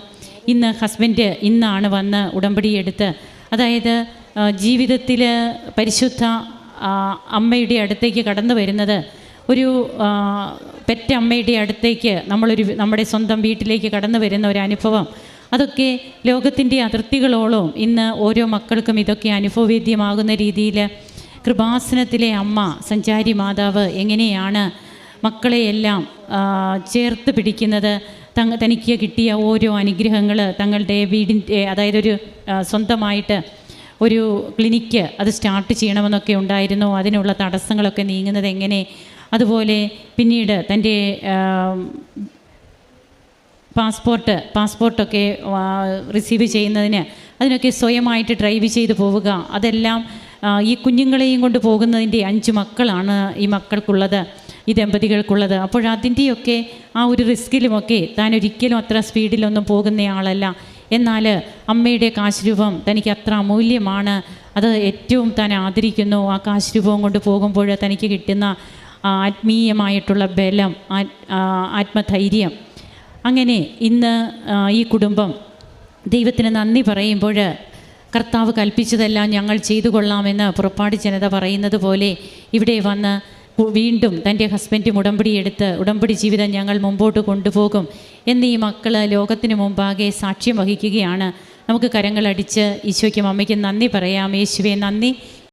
E: ഇന്നാണ് വന്ന് ഉടമ്പടി എടുത്ത്, അതായത് ജീവിതത്തിൽ പരിശുദ്ധ അമ്മയുടെ അടുത്തേക്ക് കടന്നു വരുന്നത്, ഒരു പെറ്റ അമ്മയുടെ അടുത്തേക്ക് നമ്മുടെ സ്വന്തം വീട്ടിലേക്ക് കടന്നു വരുന്ന ഒരു അനുഭവം, അതൊക്കെ ലോകത്തിൻ്റെ അതിർത്തികളോളം ഇന്ന് ഓരോ മക്കൾക്കും ഇതൊക്കെ അനുഭവവേദ്യമാകുന്ന രീതിയിൽ കൃപാസനത്തിലെ അമ്മ, സഞ്ചാരി മാതാവ് എങ്ങനെയാണ് മക്കളെയെല്ലാം ചേർത്ത് പിടിക്കുന്നത്. തനിക്ക് കിട്ടിയ ഓരോ അനുഗ്രഹങ്ങൾ തങ്ങളുടെ വീടിൻ്റെ, അതായത് ഒരു സ്വന്തമായിട്ട് ഒരു ക്ലിനിക്ക് അത് സ്റ്റാർട്ട് ചെയ്യണമെന്നൊക്കെ ഉണ്ടായിരുന്നു. അതിനുള്ള തടസ്സങ്ങളൊക്കെ നീങ്ങുന്നത് എങ്ങനെ, അതുപോലെ പിന്നീട് തൻ്റെ പാസ്പോർട്ടൊക്കെ റിസീവ് ചെയ്യുന്നതിന് അതിനൊക്കെ സ്വയമായിട്ട് ഡ്രൈവ് ചെയ്ത് പോവുക, അതെല്ലാം ഈ കുഞ്ഞുങ്ങളെയും കൊണ്ട് പോകുന്നതിൻ്റെ 5 മക്കളാണ് ഈ മക്കൾക്കുള്ളത്, ഈ ദമ്പതികൾക്കുള്ളത്. അപ്പോഴതിൻ്റെയൊക്കെ ആ ഒരു റിസ്കിലുമൊക്കെ താൻ ഒരിക്കലും അത്ര സ്പീഡിലൊന്നും പോകുന്നയാളല്ല. എന്നാൽ അമ്മയുടെ കാശുരൂപം തനിക്ക് അത്ര അമൂല്യമാണ്, അത് ഏറ്റവും താൻ ആദരിക്കുന്നു. ആ കാശുരൂപം കൊണ്ട് പോകുമ്പോൾ തനിക്ക് കിട്ടുന്ന ആത്മീയമായിട്ടുള്ള ബലം, ആത്മധൈര്യം. അങ്ങനെ ഇന്ന് ഈ കുടുംബം ദൈവത്തിന് നന്ദി പറയുമ്പോൾ, കർത്താവ് കൽപ്പിച്ചതെല്ലാം ഞങ്ങൾ ചെയ്തു കൊള്ളാമെന്ന് പുറപ്പാട് ജനത പറയുന്നത് പോലെ ഇവിടെ വന്ന് വീണ്ടും തൻ്റെ ഹസ്ബൻഡും ഉടമ്പടിയെടുത്ത് ഉടമ്പടി ജീവിതം ഞങ്ങൾ മുമ്പോട്ട് കൊണ്ടുപോകും എന്ന് ഈ മക്കൾ ലോകത്തിന് മുമ്പാകെ സാക്ഷ്യം വഹിക്കുകയാണ്. നമുക്ക് കരങ്ങളടിച്ച് ഈശോയ്ക്കും അമ്മയ്ക്കും നന്ദി പറയാം. യേശുവേ നന്ദി.